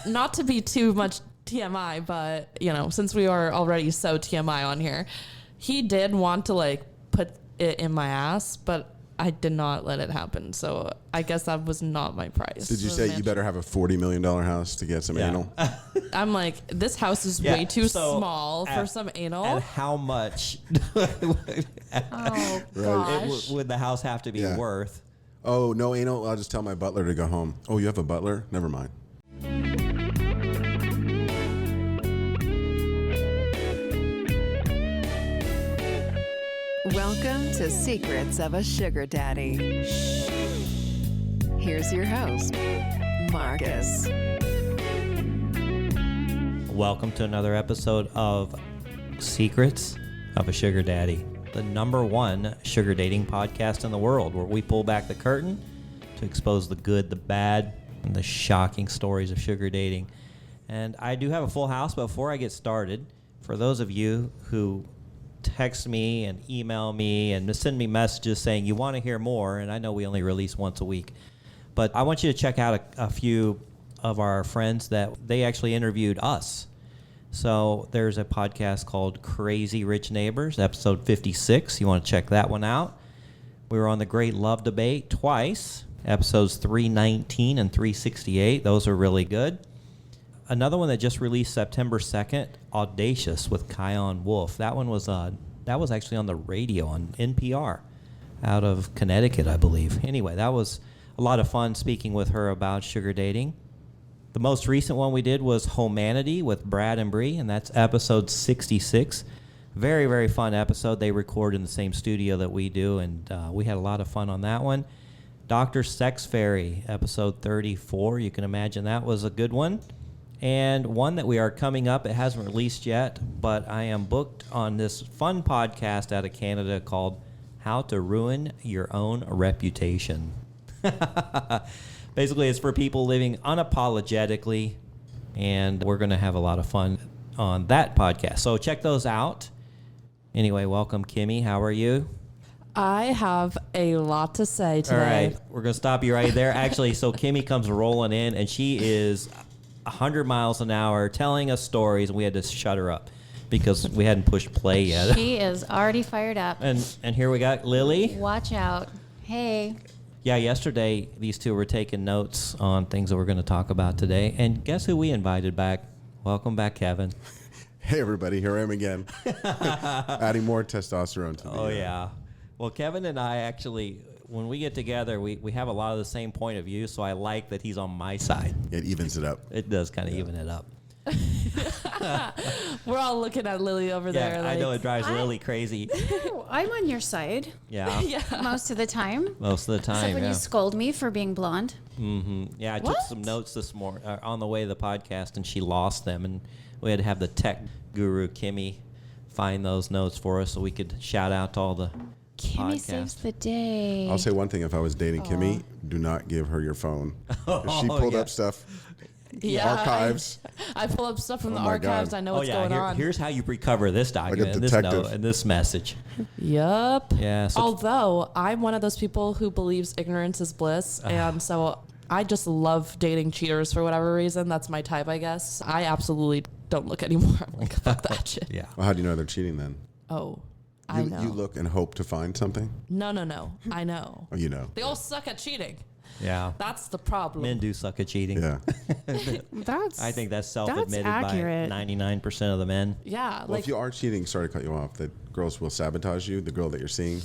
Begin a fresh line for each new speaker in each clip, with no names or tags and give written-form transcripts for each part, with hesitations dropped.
not to be too much TMI, but, since we are already so TMI on here, he did want to, put it in my ass, but I did not let it happen. So I guess that was not my price.
Did you say you better have a $40 million house to get some anal?
I'm like, this house is way too small for some anal.
And how much
Gosh.
would the house have to be worth?
Oh, no anal? I'll just tell my butler to go home. Oh, you have a butler? Never mind.
Welcome to Secrets of a Sugar Daddy. Here's your host, Marcus.
Welcome to another episode of Secrets of a Sugar Daddy, the #1 sugar dating podcast in the world, where we pull back the curtain to expose the good, the bad, and the shocking stories of sugar dating. And I do have a full house, but before I get started, for those of you who text me and email me and send me messages saying you want to hear more, and I know we only release once a week, but I want you to check out a few of our friends that they actually interviewed us. So there's a podcast called Crazy Rich Neighbors, episode 56. You want to check that one out. We were on the Great Love Debate twice, episodes 319 and 368. Those are really good. Another one that just released September 2nd, Audacious with Kion Wolf. That one was actually on the radio on NPR out of Connecticut, I believe. Anyway, that was a lot of fun speaking with her about sugar dating. The most recent one we did was Humanity with Brad and Bree, and that's episode 66. Very, very fun episode. They record in the same studio that we do, and we had a lot of fun on that one. Dr. Sex Fairy, episode 34. You can imagine that was a good one. And one that we are coming up, it hasn't released yet, but I am booked on this fun podcast out of Canada called How to Ruin Your Own Reputation. Basically, it's for people living unapologetically, and we're going to have a lot of fun on that podcast. So check those out. Anyway, welcome, Kimmy. How are you?
I have a lot to say today.
All right, we're going to stop you right there. Actually, so Kimmy comes rolling in, and she is 100 miles an hour telling us stories, and we had to shut her up because we hadn't pushed play yet.
She is already fired up.
And here we got Lilly.
Watch out. Hey.
Yeah, yesterday these two were taking notes on things that we're going to talk about today. And guess who we invited back? Welcome back, Kevin.
Hey, everybody. Here I am again. Adding more testosterone to the...
Oh, yeah. Well, Kevin and I actually, when we get together, we have a lot of the same point of view, so I like that he's on my side.
It evens it up.
It does kind of even it up.
We're all looking at Lily over there.
I know it drives Lily crazy.
I'm on your side.
Yeah.
Most of the time.
Most of the time,
Except when you scold me for being blonde.
Mm-hmm. Yeah, I took some notes this morning on the way to the podcast, and she lost them, and we had to have the tech guru, Kimmy, find those notes for us so we could shout out to all the
Kimmy saves the day.
I'll say one thing. If I was dating Kimmy, do not give her your phone. If she pulled up stuff, archives.
I pull up stuff from the archives.
God.
I know what's going on.
Here's how you recover this document, and this note, and this message.
Yep.
Yeah. So
although I'm one of those people who believes ignorance is bliss, and so I just love dating cheaters for whatever reason. That's my type, I guess. I absolutely don't look anymore. I'm like, fuck that shit.
Yeah.
Well, how do you know they're cheating then?
Oh, I know.
You look and hope to find something?
No. I know.
Oh, you know.
They all suck at cheating.
Yeah.
That's the problem.
Men do suck at cheating.
Yeah.
I think that's self-admitted by 99% of the men.
Yeah.
Well, if you are cheating, sorry to cut you off, the girls will sabotage you. The girl that you're seeing,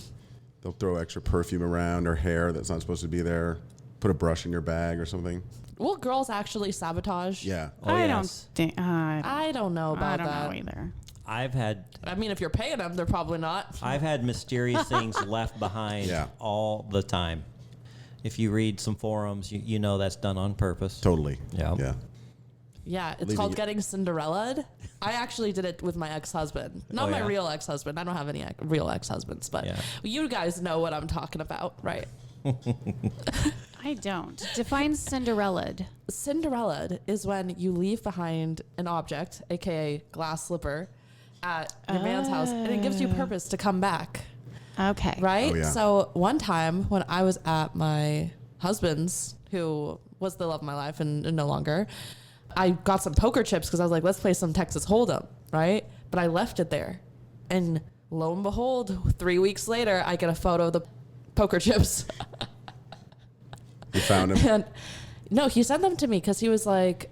they'll throw extra perfume around or hair that's not supposed to be there. Put a brush in your bag or something.
Will girls actually sabotage?
Yeah.
Oh,
I
yes.
I don't know about that.
I don't know either.
I mean, if you're paying them, they're probably not.
I've had mysterious things left behind all the time. If you read some forums, you know that's done on purpose.
Totally.
Yeah.
Yeah.
Yeah, it's called getting Cinderella'd. I actually did it with my ex-husband. Not my real ex-husband. I don't have any real ex-husbands, but you guys know what I'm talking about, right?
I don't. Define Cinderella'd.
Cinderella'd is when you leave behind an object, aka glass slipper, at your man's house, and it gives you purpose to come back.
Okay.
Right?
Oh, yeah.
So one time when I was at my husband's, who was the love of my life and no longer, I got some poker chips because I was like, let's play some Texas Hold'em, right? But I left it there. And lo and behold, 3 weeks later, I get a photo of the poker chips.
You found him?
And no, he sent them to me because he was like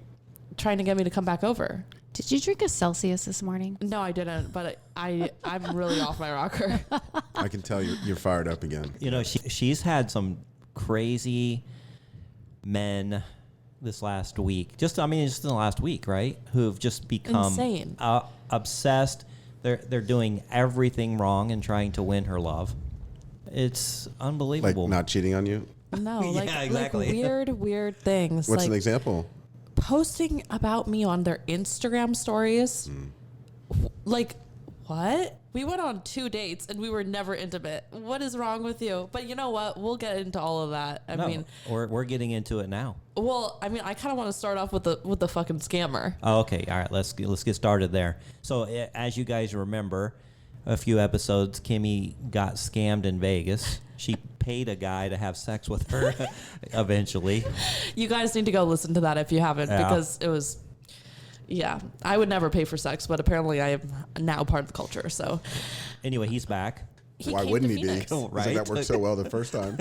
trying to get me to come back over.
Did you drink a Celsius this morning?
No, I didn't, but I'm really off my rocker.
I can tell you're fired up again.
You know, she's had some crazy men this last week. Just in the last week, right? Who've just become
insane,
obsessed. They're doing everything wrong and trying to win her love. It's unbelievable.
Like not cheating on you?
No, like,
Yeah, exactly.
like weird things.
What's
like
an example?
posting about me on their Instagram stories. Like, what? We went on 2 dates and we were never intimate. What is wrong with you? But you know what? We'll get into all of that. I mean,
we're getting into it now.
well, I mean, I kind of want to start off with the fucking scammer.
Oh, okay. All right. Let's get started there. So, as you guys remember, a few episodes, Kimmy got scammed in Vegas. She paid a guy to have sex with her eventually.
You guys need to go listen to that if you haven't,
Yeah.
because it was, yeah, I would never pay for sex, but apparently I am now part of the culture. So
Anyway, he's back.
Why
came
wouldn't
to
he be?
Phoenix.
Right?
Right?
That worked so well the first time.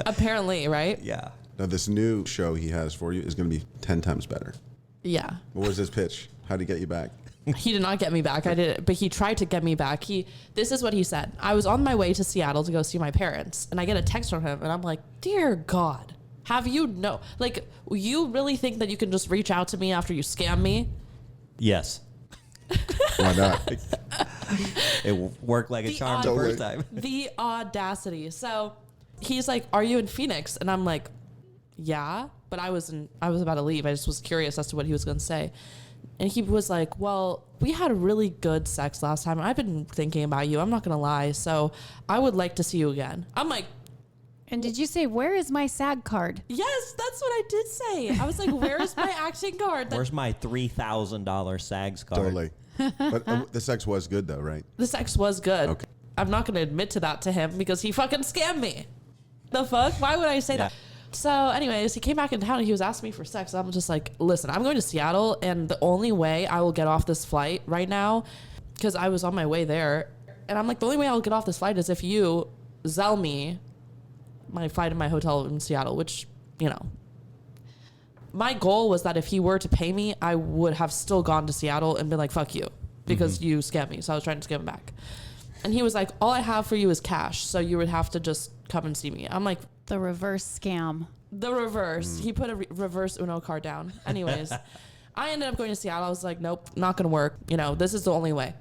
Apparently, right?
Yeah.
Now, this new show he has for you is going to be 10 times better.
Yeah.
What was his pitch? How did he get you back?
He did not get me back. I did it, but he tried to get me back. This is what he said. I was on my way to Seattle to go see my parents, and I get a text from him, and I'm like, dear God, have you you really think that you can just reach out to me after you scam me?
Yes.
Why not?
It worked like a charm the first time.
The audacity. So he's like, are you in Phoenix? And I'm like, yeah, but I was about to leave. I just was curious as to what he was going to say. And he was like, well, we had really good sex last time. I've been thinking about you. I'm not going to lie. So I would like to see you again. I'm like,
And did you say, where is my SAG card?
yes, that's what I did say. I was like, where is my acting card?
Where's my $3,000 SAGs card?
Totally. But the sex was good, though, right?
The sex was good.
Okay.
I'm not going to admit to that to him because he fucking scammed me. The fuck? Why would I say that? So anyways, he came back in town and he was asking me for sex. I'm just like, listen, I'm going to Seattle, and the only way I will get off this flight right now, because I was on my way there, and I'm like, the only way I'll get off this flight is if you Zelle me my flight and my hotel in Seattle, which, you know, my goal was that if he were to pay me, I would have still gone to Seattle and been like, fuck you, because you scammed me. So I was trying to scam him back. And he was like, all I have for you is cash, so you would have to just come and see me. I'm like,
The reverse scam.
the reverse. He put a reverse Uno card down. Anyways, I ended up going to Seattle. I was like, nope, not going to work. You know, this is the only way.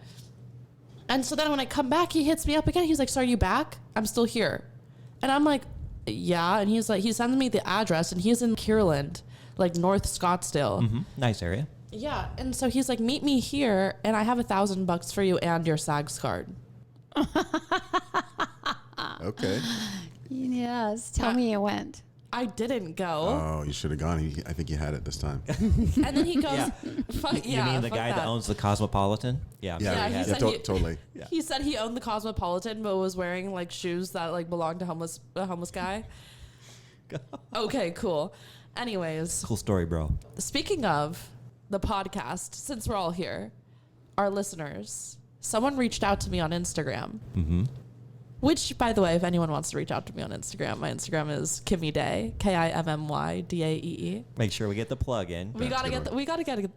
And so then when I come back, he hits me up again. He's like, so are you back? I'm still here. And I'm like, yeah. And he's like, he sends me the address, and he's in Kierland, like North Scottsdale.
Mm-hmm. Nice area.
Yeah. And so he's like, meet me here, and I have $1,000 for you and your SAGs card.
Okay.
Yes. Tell me you went.
I didn't go.
Oh, you should have gone. I think you had it this time.
And then he goes, fuck,
You mean the
fuck
guy that owns the Cosmopolitan? Yeah.
Yeah, he said
totally.
He said he owned the Cosmopolitan, but was wearing like shoes that like belonged to a homeless guy. Okay, cool. Anyways,
Cool story, bro.
speaking of the podcast, since we're all here, our listeners, someone reached out to me on Instagram.
Mm-hmm.
Which, by the way, if anyone wants to reach out to me on Instagram, my Instagram is Kimmy Day, KIMMYDAEE.
Make sure we get the plug in.
We gotta get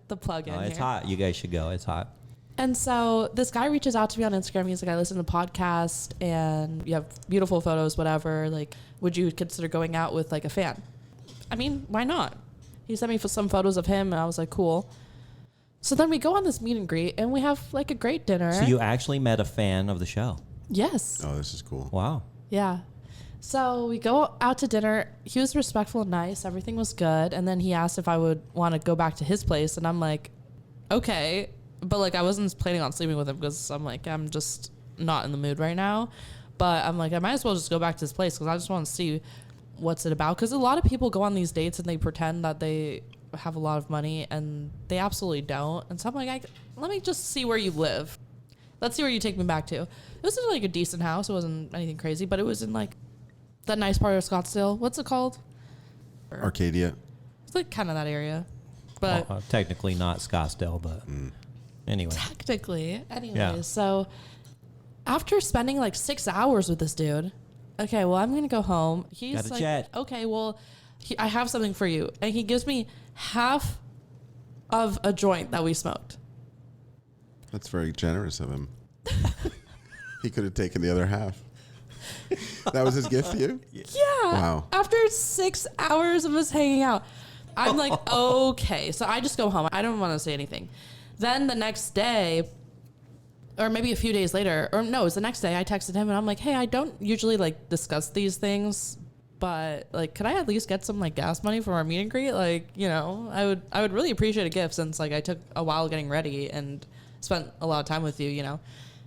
the plug in.
Oh, it's
here.
hot. You guys should go. It's hot.
And so this guy reaches out to me on Instagram. He's like, I listen to the podcast and you have beautiful photos, whatever. Like, would you consider going out with like a fan? I mean, why not? He sent me some photos of him, and I was like, cool. So then we go on this meet and greet, and we have like a great dinner.
So you actually met a fan of the show.
Yes.
Oh, this is cool.
Wow.
Yeah. So we go out to dinner. He was respectful and nice. Everything was good. And then he asked if I would want to go back to his place. And I'm like, okay. But like, I wasn't planning on sleeping with him because I'm like, I'm just not in the mood right now. But I'm like, I might as well just go back to his place because I just want to see what's it about. Because a lot of people go on these dates and they pretend that they have a lot of money and they absolutely don't. And so I'm like, let me just see where you live. Let's see where you take me back to. It was like a decent house. It wasn't anything crazy, but it was in like that nice part of Scottsdale. What's it called?
Arcadia.
It's like kind of that area. But
technically not Scottsdale, but anyway.
technically, anyway.
Yeah.
So after spending like 6 hours with this dude, okay, well, I'm gonna go home. He's
Gotta
like,
chat.
okay, well, I have something for you, and he gives me half of a joint that we smoked.
That's very generous of him. He could have taken the other half. That was his gift to you?
Yeah.
Wow.
After 6 hours of us hanging out, I'm like, okay. So I just go home. I don't want to say anything. Then the next day, or maybe a few days later, or no, it was the next day, I texted him and I'm like, hey, I don't usually like discuss these things, but like, could I at least get some like gas money for our meet and greet? Like, you know, I would really appreciate a gift since like I took a while getting ready and spent a lot of time with you, you know.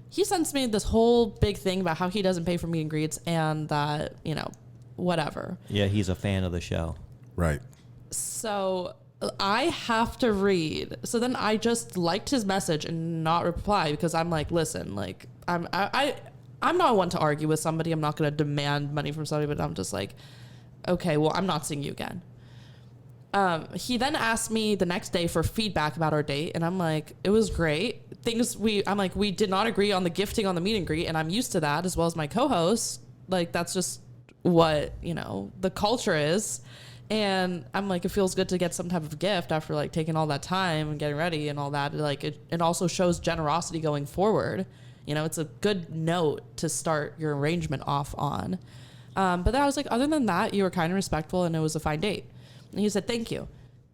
He sends me this whole big thing about how he doesn't pay for meet and greets and that, you know, whatever.
Yeah, he's a fan of the show.
Right.
So I have to read. So then I just liked his message and not reply because I'm like, listen, like I'm not one to argue with somebody. I'm not going to demand money from somebody, but I'm just like, okay, well, I'm not seeing you again. He then asked me the next day for feedback about our date, and I'm like, it was great. We did not agree on the gifting on the meet and greet, and I'm used to that as well as my co-host. Like, that's just what, you know, the culture is. And I'm like, it feels good to get some type of gift after like taking all that time and getting ready and all that. Like, it also shows generosity going forward. You know, it's a good note to start your arrangement off on. But then I was like, other than that, you were kind and respectful, and it was a fine date. And he said, thank you.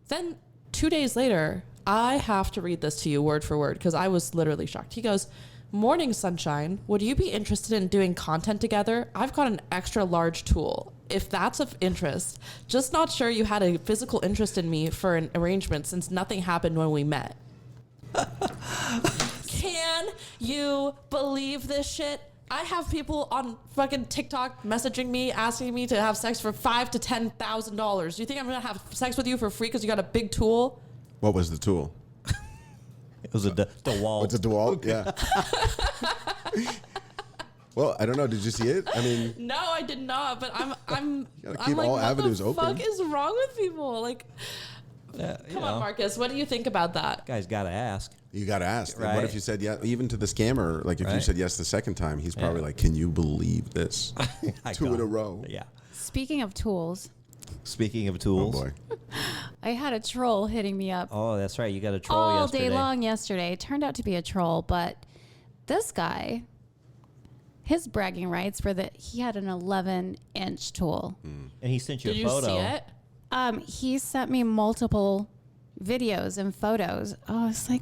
Then 2 days later, I have to read this to you word for word because I was literally shocked. He goes, morning, sunshine. Would you be interested in doing content together? I've got an extra large tool. If that's of interest, just not sure you had a physical interest in me for an arrangement since nothing happened when we met. Can you believe this shit? I have people on fucking TikTok messaging me, asking me to have sex for $5,000 to $10,000. Do you think I'm gonna have sex with you for free because you got a big tool?
What was the tool?
It was a DeWalt.
What's a DeWalt? Yeah. Well, I don't know. Did you see it? I mean,
No, I did not. But I'm
gotta
I'm
keep
like,
all
what
avenues
the
open.
fuck is wrong with people? Like, come on, Marcus. What do you think about that?
Guys got to ask.
you got to ask. And
Right.
what if you said yes? Even to the scammer, like if you
Right.
said yes the second time, he's probably like, "Can you believe this?
I
2 in
know.
a row."
Yeah.
Speaking of tools,
Speaking of
Oh
tools.
boy.
I had a troll hitting me up
Oh, that's right. You got a troll
all
yesterday.
day long yesterday. It turned out to be a troll, but this guy, his bragging rights were that he had an 11-inch tool.
And he sent you
Did
a
you
photo.
see it?
He sent me multiple videos and photos. Oh, I was like,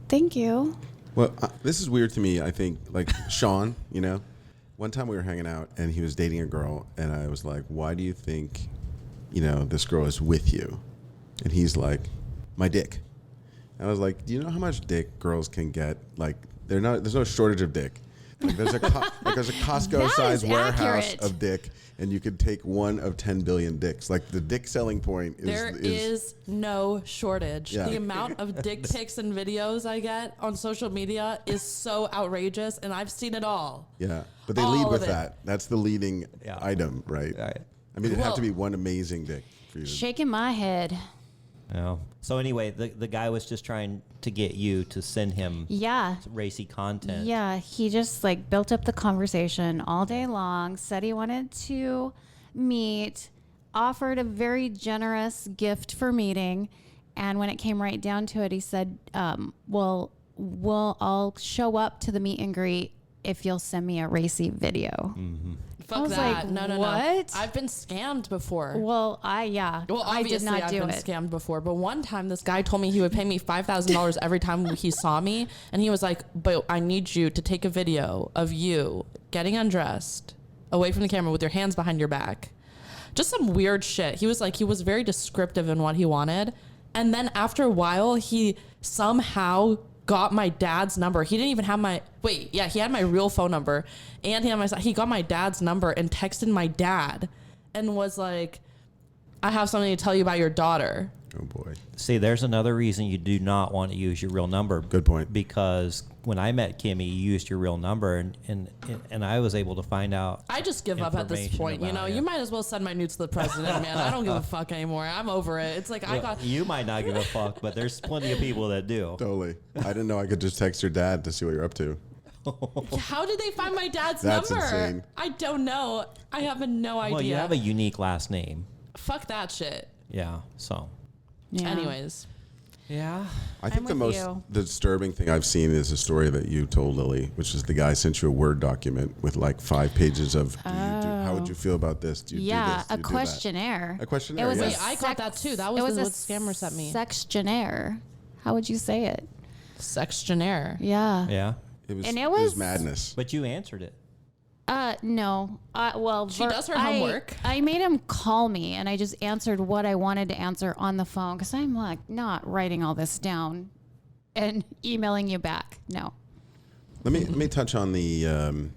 thank you.
Well, this is weird to me. I think, like Sean, you know, one time we were hanging out and he was dating a girl, and I was like, "Why do you think, you know, this girl is with you?" And he's like, "My dick." And I was like, "Do you know how much dick girls can get? Like, there's no shortage of dick. Like, there's a Costco-sized
is
warehouse
accurate.
of dick, and you could take one of 10 billion dicks. Like, the dick selling point is
There is no shortage.
Yeah.
The amount of dick pics and videos I get on social media is so outrageous, and I've seen it all.
yeah. But they
all
lead
of
with
it.
that. That's the leading
Yeah.
item, right?
Right.
I mean, it'd have to
Well-
be one amazing dick for you to
Shaking my head.
Yeah. So anyway, the guy was just trying to get you to send him
Yeah.
racy content.
Yeah, he just like built up the conversation all day long, said he wanted to meet, offered a very generous gift for meeting. And when it came right down to it, he said, well, I'll show up to the meet and greet if you'll send me a racy video.
Fuck
I was
that.
like,
No.
what?
I've been scammed before.
Well, I
Well,
did
obviously
not
I've
do
been
it.
scammed before, but one time this guy told me he would pay me $5,000 every time he saw me, and he was like, "But I need you to take a video of you getting undressed away from the camera with your hands behind your back." Just some weird shit. He was very descriptive in what he wanted, and then after a while, he somehow got my dad's number. He didn't even have he had my real phone number, and he got my dad's number and texted my dad and was like, "I have something to tell you about your daughter."
Oh boy.
See, there's another reason you do not want to use your real number.
Good point.
Because when I met Kimmy, you used your real number, and I was able to find out.
I just give up at this
information
point. You know,
about
you might as well send my nudes to the president, man. I don't give a fuck anymore. I'm over it. It's like I got.
You might not give a fuck, but there's plenty of people that do.
Totally. I didn't know I could just text your dad to see what you're up to.
How did they find my dad's
That's
number?
insane.
I don't know. I have no idea.
Well, you have a unique last name.
Fuck that shit.
Yeah, so.
Yeah.
Anyways.
Yeah.
I think the
with
most
you.
disturbing thing I've seen is a story that you told Lily, which is the guy sent you a Word document with like 5 pages of how would you feel about this? Do you do
Yeah,
this? Do
a
you do that?
questionnaire.
A questionnaire,
It was
yes.
a
Wait, I got that too. That was what Scammer sent me.
Sextionnaire. How would you say it?
Sextionnaire.
Yeah.
Yeah.
It was madness.
But you answered it.
No. Well,
She does her homework.
I made him call me, and I just answered what I wanted to answer on the phone because I'm like not writing all this down and emailing you back. No.
Let me touch on the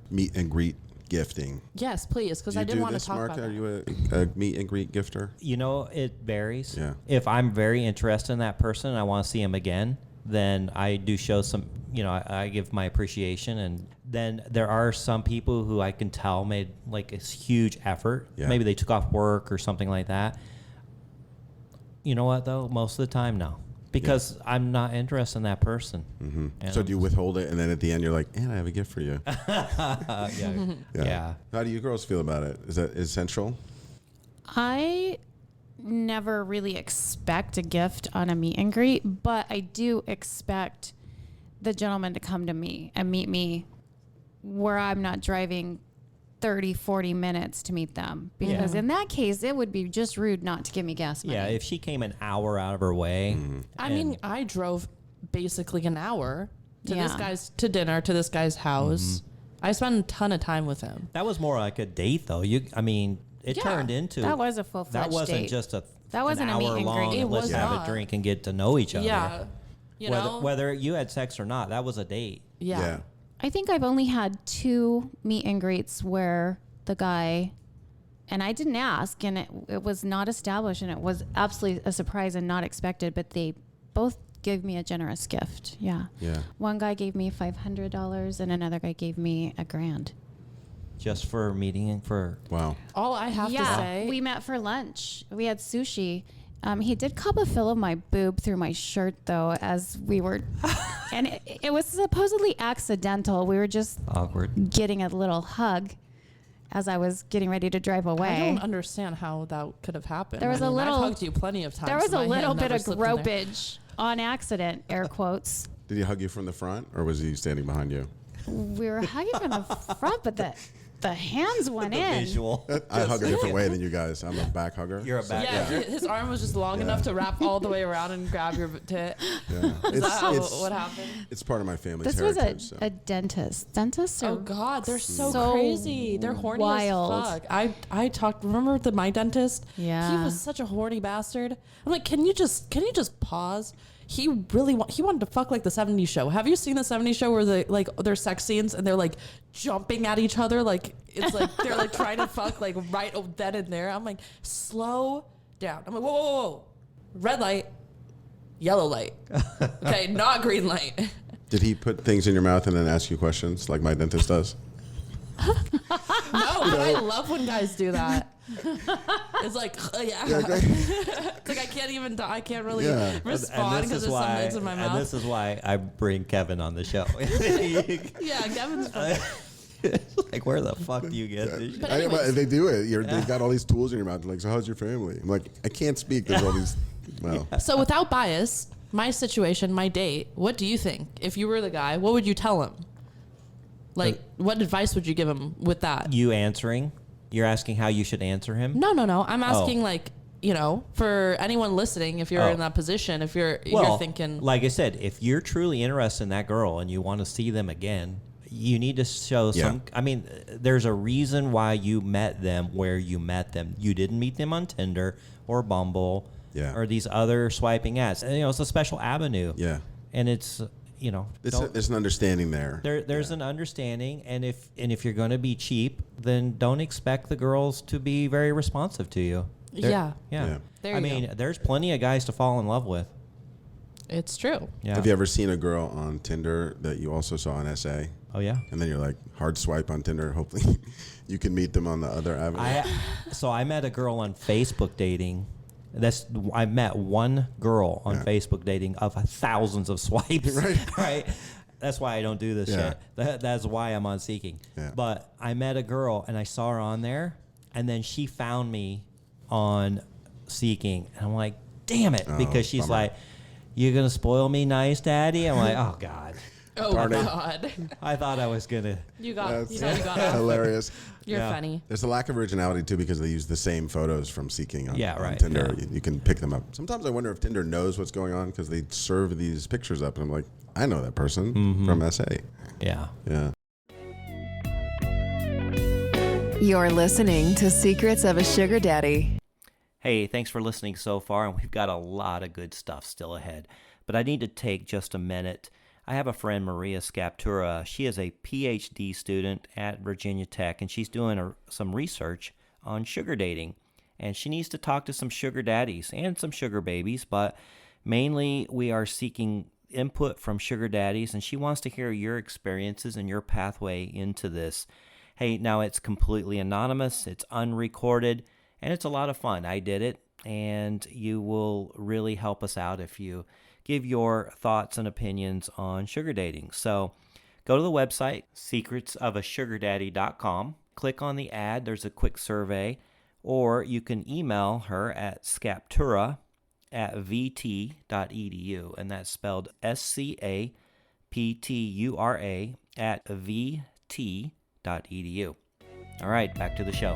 meet and greet gifting.
Yes, please, because
Do
I
you
did
do
want to
this,
talk
Mark?
about
Are
that.
you a meet and greet gifter?
You know, it varies.
Yeah.
If I'm very interested in that person and I want to see him again, then I do show some, I give my appreciation. And then there are some people who I can tell made like a huge effort.
Yeah.
Maybe they took off work or something like that. You know what, though? Most of the time, no. Because I'm not interested in that person.
Mm-hmm. So do you withhold it, and then at the end you're like, and I have a gift for you.
Yeah.
How do you girls feel about it? Is that essential?
I never really expect a gift on a meet and greet, but I do expect the gentleman to come to me and meet me where I'm not driving 30, 40 minutes to meet them. Because in that case, it would be just rude not to give me gas money.
Yeah, if she came an hour out of her way.
I mean, I drove basically an hour to this
Yeah.
guy's to dinner to this guy's house. I spent a ton of time with him.
That was more like a date, though. It
Yeah,
turned into
That was a full-fledged
That wasn't
date.
just
That wasn't
an
a meet
hour
and
long.
greet.
It
Let's
was
have
not.
a drink and get to know each other.
Yeah, you know.
Whether you had sex or not, that was a date.
Yeah.
I think I've only had 2 meet and greets where the guy, and I didn't ask, and it was not established, and it was absolutely a surprise and not expected, but they both gave me a generous gift. Yeah.
Yeah.
One guy gave me $500 and another guy gave me $1,000.
Just for meeting and for
Wow.
All I have to say,
we met for lunch. We had sushi. He did cup a fill of my boob through my shirt, though, as we were, and it was supposedly accidental. We were just
awkward.
getting a little hug as I was getting ready to drive away.
I don't understand how that could have happened.
There was
I
a
mean,
little-
I've hugged you plenty of times.
There was a
My
little
hand
bit
never
of
slipped in there.
gropage on accident, air quotes.
Did he hug you from the front, or was he standing behind you?
We were hugging from the front, but the hands went in.
Visual.
I hug a different way than you guys. I'm a back hugger.
You're a back.
Yeah, his arm was just long enough to wrap all the way around and grab your tit.
Yeah.
Is that what happened?
It's part of my family's
This was
heritage. so.
a dentist. Dentists are
Oh God, they're so,
so
crazy. They're horny
wild.
as fuck. I talked. Remember my dentist?
Yeah.
he was such a horny bastard. I'm like, can you just pause? He wanted to fuck like the 70s show. Have you seen the 70s show where there's sex scenes and they're like jumping at each other, like it's like they're like trying to fuck like right then and there. I'm like, slow down. I'm like, whoa. Red light, yellow light. Okay, not green light.
Did he put things in your mouth and then ask you questions like my dentist does?
No, but I love when guys do that. It's like, yeah. It's like I can't really
Yeah.
respond because there's some things in my mouth.
And this is why I bring Kevin on the show.
Yeah, Kevin's funny.
Like, where the fuck do you get this shit?
But
But
anyways.
they do it. They've got all these tools in your mouth. Like, so how's your family? I'm like, I can't speak. There's all these. Well,
So without bias, my situation, my date, what do you think? If you were the guy, what would you tell him? Like, what advice would you give him with that?
You answering? You're asking how you should answer him?
No. I'm asking like, for anyone listening, if you're in that position, if you're thinking,
like I said, if you're truly interested in that girl and you want to see them again, you need to show some. I mean, there's a reason why you met them where you met them. You didn't meet them on Tinder or Bumble or these other swiping ads. And, it's a special avenue.
yeah.
And it's,
There's an understanding there.
there's an understanding, and if you're going to be cheap, then don't expect the girls to be very responsive to you.
Yeah.
Yeah.
There you
I mean,
go.
there's plenty of guys to fall in love with.
It's true.
Yeah.
Have you ever seen a girl on Tinder that you also saw on SA?
Oh, yeah.
And then you're like, hard swipe on Tinder. Hopefully you can meet them on the other avenue.
So I met a girl on Facebook dating. I met one girl on Facebook dating of thousands of swipes. Right. That's why I don't do this shit. That's why I'm on Seeking.
Yeah.
But I met a girl and I saw her on there, and then she found me on Seeking, and I'm like, damn it, because she's
bummer.
like, "You gonna spoil me, nice daddy?" I'm like, oh god.
Oh
Darn it.
God.
I thought I was gonna.
You got
That's
you got off.
hilarious.
You're
Yeah.
funny.
There's a lack of originality too because they use the same photos from Seeking on,
Yeah,
on
right,
Tinder.
yeah.
You can pick them up. Sometimes I wonder if Tinder knows what's going on because they serve these pictures up, and I'm like, I know that person from SA.
Yeah.
Yeah.
You're listening to Secrets of a Sugar Daddy.
Hey, thanks for listening so far, and we've got a lot of good stuff still ahead. But I need to take just a minute. I have a friend, Maria Scaptura. She is a PhD student at Virginia Tech, and she's doing some research on sugar dating. And she needs to talk to some sugar daddies and some sugar babies, but mainly we are seeking input from sugar daddies, and she wants to hear your experiences and your pathway into this. Hey, now it's completely anonymous, it's unrecorded, and it's a lot of fun. I did it, and you will really help us out if you give your thoughts and opinions on sugar dating. So go to the website, secretsofasugardaddy.com. Click on the ad. There's a quick survey. Or you can email her at scaptura@vt.edu. And that's spelled SCAPTURA @vt.edu. All right, back to the show.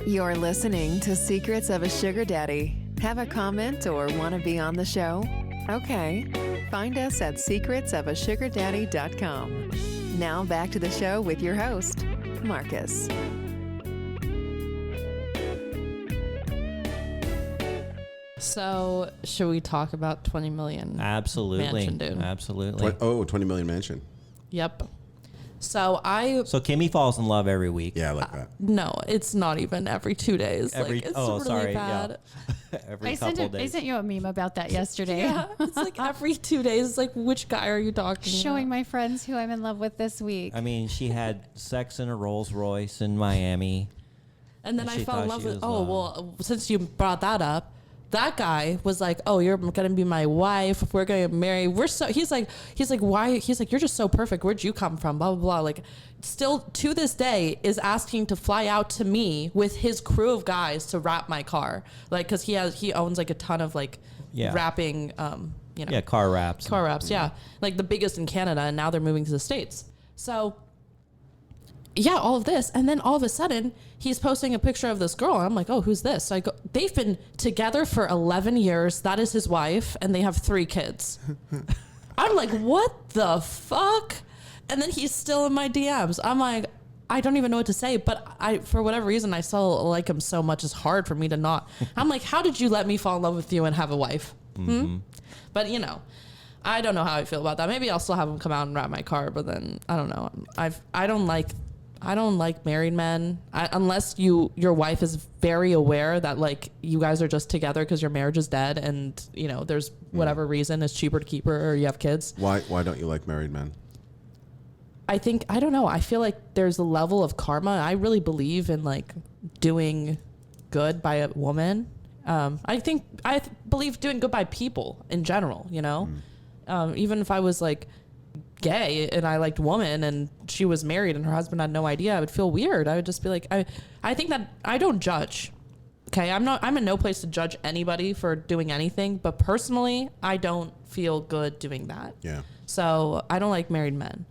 You're listening to Secrets of a Sugar Daddy. Have a comment or want to be on the show? Okay. Find us at secretsofasugardaddy.com. Now back to the show with your host, Marcus.
So, should we talk about 20 million?
Absolutely.
Mansion dude.
Absolutely.
20 million mansion.
Yep. So
So Kimmy falls in love every week.
Yeah, I like that.
no, it's not even every 2 days.
Every-
like, it's
oh,
really
sorry,
bad.
Every
I
couple days.
sent you a meme about that yesterday.
Yeah, it's like every 2 days. It's like, which guy are you talking
Showing
about?
my friends who I'm in love with this week.
I mean, she had sex in a Rolls Royce in Miami.
And then
And
I
she
fell in
thought
love
she
with.
was,
Oh well, since you brought that up, that guy was like, "Oh, you're gonna be my wife. We're gonna get married. We're so." He's like, "Why?" He's like, "You're just so perfect. Where'd you come from?" Blah blah blah. Like, still to this day is asking to fly out to me with his crew of guys to wrap my car. Like, cause he owns like a ton of like
Yeah.
wrapping,
Yeah, car wraps.
car wraps. Yeah, like the biggest in Canada, and now they're moving to the States. So. Yeah, all of this, and then all of a sudden he's posting a picture of this girl, and I'm like, oh, who's this? So I go, they've been together for 11 years. That is his wife, and they have 3 kids. I'm like, what the fuck? And then he's still in my DMs. I'm like, I don't even know what to say, but for whatever reason, I still like him so much. It's hard for me to not. I'm like, how did you let me fall in love with you and have a wife? But I don't know how I feel about that. Maybe I'll still have him come out and wrap my car, but then I don't know. I don't like married men unless your wife is very aware that like you guys are just together because your marriage is dead, and there's whatever reason it's cheaper to keep her or you have kids.
Why don't you like married men?
I don't know. I feel like there's a level of karma. I really believe in like doing good by a woman. I believe doing good by people in general. Even if I was like gay and I liked woman and she was married and her husband had no idea, I would feel weird. I would just be like, I think that I don't judge. Okay. I'm in no place to judge anybody for doing anything, but personally, I don't feel good doing that.
Yeah.
So I don't like married men,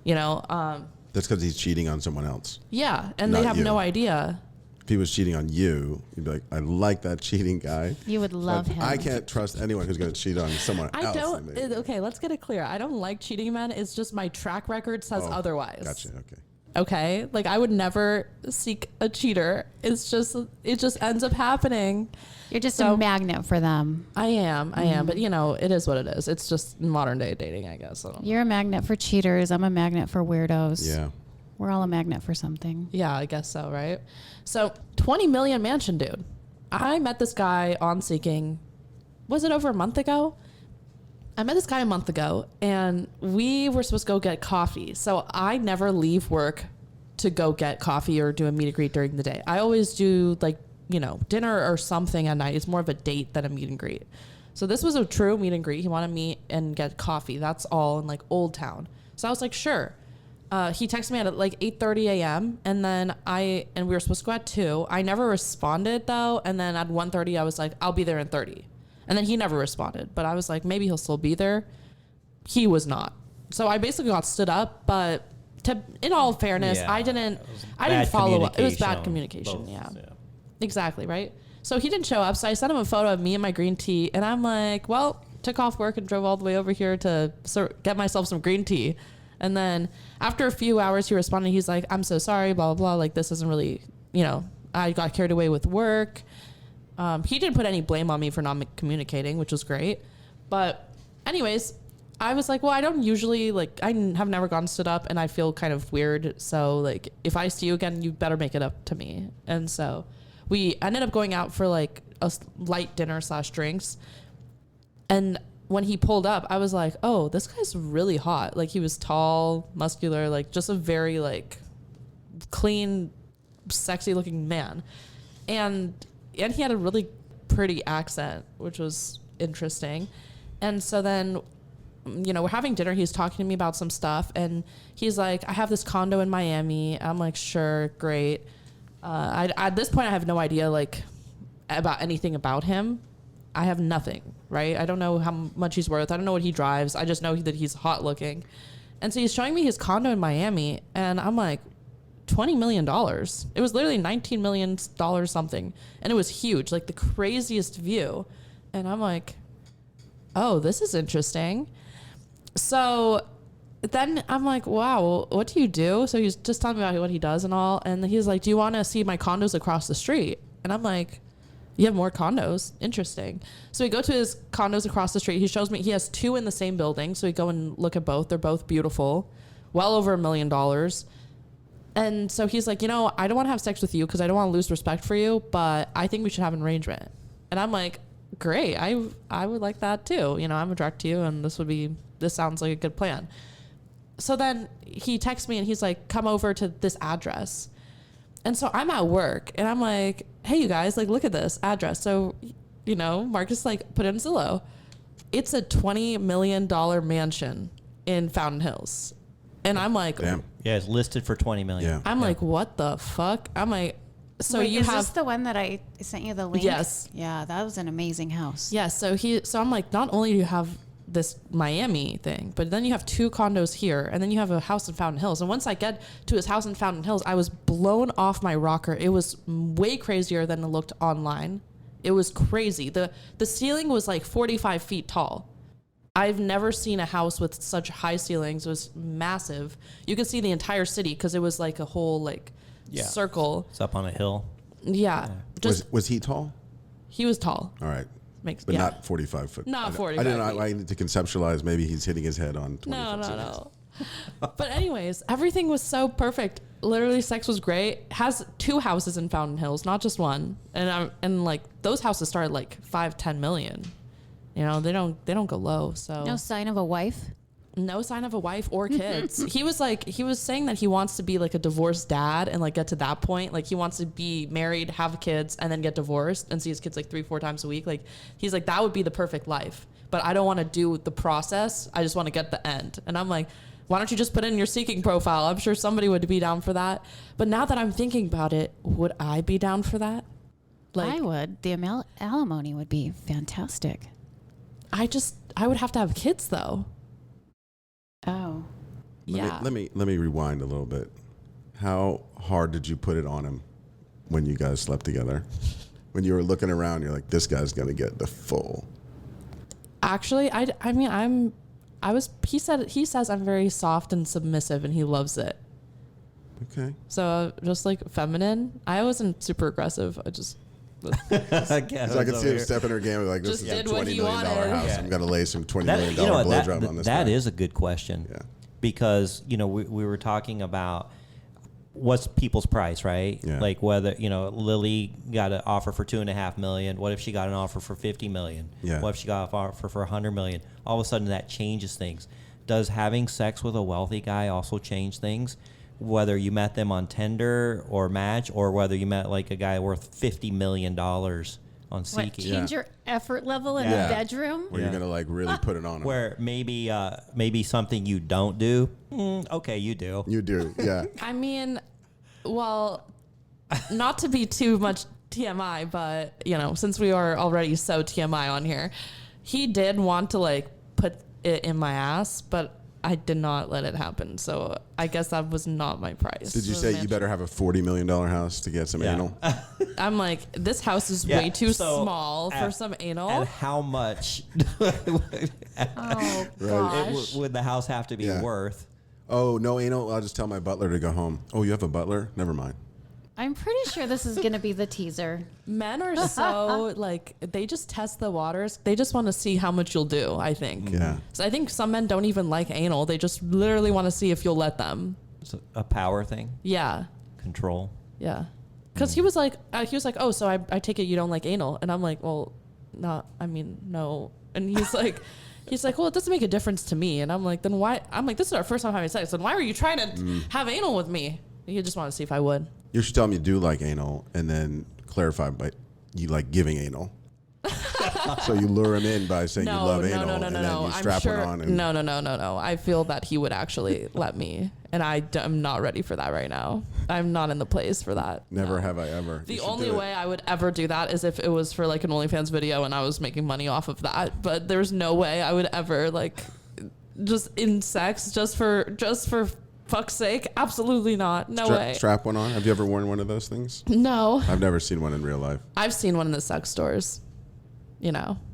That's because he's cheating on someone else.
yeah. And
Not
they have
you.
no idea.
If he was cheating on you, you'd be like, I like that cheating guy.
You would love
But
him.
I can't trust anyone who's going to cheat on someone
I
else.
don't. Okay. Let's get it clear. I don't like cheating men. It's just my track record says
Oh,
otherwise.
Gotcha. Okay.
Okay. Like I would never seek a cheater. It just ends up happening.
You're just
So-
a magnet for them.
I am, but it is what it is. It's just modern day dating, I guess. I don't know.
You're a magnet for cheaters. I'm a magnet for weirdos.
Yeah.
We're all a magnet for something.
Yeah, I guess so, right? So 20 million mansion dude. I met this guy on Seeking. Was it over a month ago? I met this guy a month ago, and we were supposed to go get coffee. So I never leave work to go get coffee or do a meet and greet during the day. I always do like, you know, dinner or something at night. It's more of a date than a meet and greet. So this was a true meet and greet. He wanted to meet and get coffee. That's all in like Old Town. So I was like, sure. He texted me at like 8:30 a.m. and then we were supposed to go at 2. I never responded though. And then at 1:30, I was like, I'll be there in 30. And then he never responded, but I was like, maybe he'll still be there. He was not. So I basically got stood up, but in all fairness, I didn't follow up. It was bad communication. Yeah, exactly. Right. So he didn't show up. So I sent him a photo of me and my green tea. And I'm like, well, took off work and drove all the way over here to get myself some green tea. And then after a few hours, he responded. He's like, I'm so sorry, blah, blah, blah. Like, this isn't really, you know, I got carried away with work. He didn't put any blame on me for not communicating, which was great. But anyways, I was like, well, I don't usually, like, I have never gotten stood up and I feel kind of weird. So, like, if I see you again, you better make it up to me. And so we ended up going out for, like, a light dinner / drinks. And when he pulled up, I was like, oh, this guy's really hot. Like, he was tall, muscular, like, just a very, like, clean, sexy-looking man. And he had a really pretty accent, which was interesting. And so then, you know, we're having dinner. He's talking to me about some stuff. And he's like, I have this condo in Miami. I'm like, sure, great. At this point, I have no idea, like, about anything about him. I have nothing, right? I don't know how much he's worth. I don't know what he drives. I just know that he's hot looking. And so he's showing me his condo in Miami. And I'm like, $20 million. It was literally $19 million something. And it was huge, like the craziest view. And I'm like, oh, this is interesting. So then I'm like, wow, what do you do? So he's just telling me about what he does and all. And he's like, do you want to see my condos across the street? And I'm like, you have more condos? Interesting. So we go to his condos across the street. He shows me he has 2 in the same building. So we go and look at both. They're both beautiful. Well over $1 million. And so he's like, you know, I don't want to have sex with you because I don't want to lose respect for you, but I think we should have an arrangement. And I'm like, great. I would like that too. You know, I'm attracted to you and this sounds like a good plan. So then he texts me and he's like, come over to this address. And so I'm at work and I'm like, hey, you guys, like, look at this address. So, you know, Marcus like put in Zillow. It's a $20 million mansion in Fountain Hills. And I'm like,
damn.
Yeah, it's listed for $20 million.
Yeah.
I'm like, what the fuck? I'm like, so
Wait,
you
is
have
this the one that I sent you the link?
Yes.
Yeah, that was an amazing house.
Yeah, so I'm like, not only do you have this Miami thing, but then you have 2 condos here, and then you have a house in Fountain Hills. And once I get to his house in Fountain Hills, I was blown off my rocker. It was way crazier than it looked online. It was crazy. The ceiling was like 45 feet tall. I've never seen a house with such high ceilings. It was massive. You could see the entire city because it was like a whole like circle.
It's up on a hill.
Yeah. Just
Was he tall?
he was tall.
All right.
But
Not 45 foot.
Not 45
I didn't know.
feet.
I need to conceptualize. Maybe he's hitting his head on 20
No.
ceilings.
But anyways, everything was so perfect. Literally, sex was great. Has 2 houses in Fountain Hills, not just one. And like those houses start at like 5-10 million. You know, they don't go low. So
No sign of a wife?
no sign of a wife or kids. He was saying that he wants to be like a divorced dad and like get to that point. Like he wants to be married, have kids, and then get divorced and see his kids like 3-4 times a week. Like he's like, that would be the perfect life. But I don't want to do the process. I just want to get the end. And I'm like, why don't you just put in your Seeking profile? I'm sure somebody would be down for that. But now that I'm thinking about it, would I be down for that?
I would. The alimony would be fantastic.
I would have to have kids though.
Oh.
Let me rewind a little bit. How hard did you put it on him when you guys slept together? When you were looking around, you're like, this guy's gonna get the full.
Actually, he says I'm very soft and submissive and he loves it.
Okay.
So just like feminine. I wasn't super aggressive. I just
So I could see him stepping her game like, this
Just
is a
did what
$20
he
million
wanted.
house.
Yeah.
I'm gonna lay some $20
That,
million
you know what,
blowjob on this.
that
guy.
is a good question.
Yeah.
Because, you know, we were talking about what's people's price, right?
Yeah.
Like whether, Lilly got an offer for $2.5 million. What if she got an offer for $50 million?
Yeah.
What if she got an offer for $100 million? All of a sudden that changes things. Does having sex with a wealthy guy also change things? Whether you met them on Tinder or Match, or whether you met like a guy worth $50 million on
What,
Seeking.
change your effort level in
Yeah.
the bedroom?
Where you're gonna like really put it on him.
Where maybe something you don't do. Okay, you do.
You do, yeah.
I mean, well, not to be too much TMI, but since we are already so TMI on here, he did want to like put it in my ass, but I did not let it happen. So I guess that was not my price.
Did you say you better have a $40 million house to get some anal?
I'm like, this house is way too small for some anal.
And how much
Oh, gosh.
would the house have to be
Yeah.
worth?
Oh, no anal? I'll just tell my butler to go home. Oh, you have a butler? Never mind.
I'm pretty sure this is going to be the teaser.
Men are so like, they just test the waters. They just want to see how much you'll do, I think.
Yeah.
So I think some men don't even like anal. They just literally want to see if you'll let them.
It's a power thing,
Yeah.
control.
Yeah. Because he was like, oh, so I take it you don't like anal. And I'm like, well, no. And he's like, well, it doesn't make a difference to me. And I'm like, then why? I'm like, this is our first time having sex. Then why were you trying to have anal with me? He just wanted to see if I would.
You should tell him you do like anal and then clarify, but you like giving anal. So you lure him in by saying you love anal and then you strap it on. And
No. I feel that he would actually let me. And I'm not ready for that right now. I'm not in the place for that.
Never
No.
have I ever.
The
You should
only
do it.
way I would ever do that is if it was for like an OnlyFans video and I was making money off of that. But there's no way I would ever like just in sex just for fuck's sake. Absolutely not. No way.
Strap one on. Have you ever worn one of those things?
No.
I've never seen one in real life.
I've seen one in the sex stores.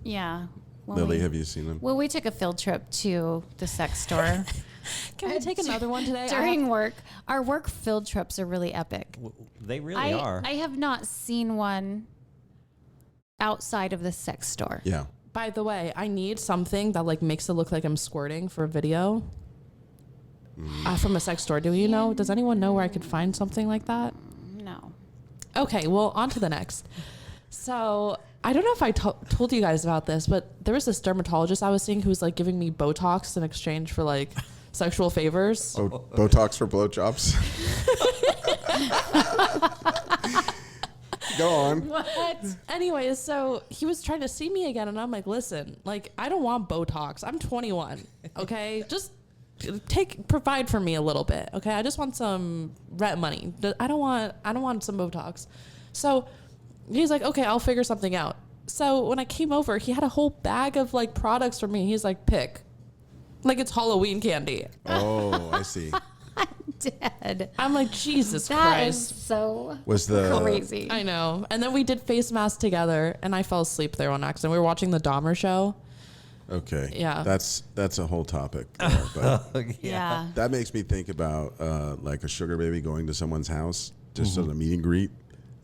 Yeah.
Lily, have you seen them?
Well, we took a field trip to the sex store
Can we take another one today?
during work. Our work field trips are really epic.
They really are.
I have not seen one outside of the sex store.
Yeah.
By the way, I need something that like makes it look like I'm squirting for a video. From a sex store. Do you know? Does anyone know where I could find something like that?
No.
Okay, well, on to the next. So I don't know if I told you guys about this, but there was this dermatologist I was seeing who was like giving me Botox in exchange for like sexual favors.
Botox for blowjobs. Go on.
What?
Anyways, so he was trying to see me again, and I'm like, listen, like I don't want Botox. I'm 21. Okay, just provide for me a little bit. Okay, I just want some rent money. I don't want some Botox. So he's like, okay, I'll figure something out. So when I came over, he had a whole bag of like products for me. He's like, pick, like it's Halloween candy.
Oh, I see.
Dead.
I'm like, Jesus
That is
Christ.
so
Was the
crazy.
I know. And then we did face masks together, and I fell asleep there on accident. We were watching the Dahmer show.
Okay.
Yeah.
That's a whole topic. But
Yeah.
that makes me think about like a sugar baby going to someone's house just as a meet and greet.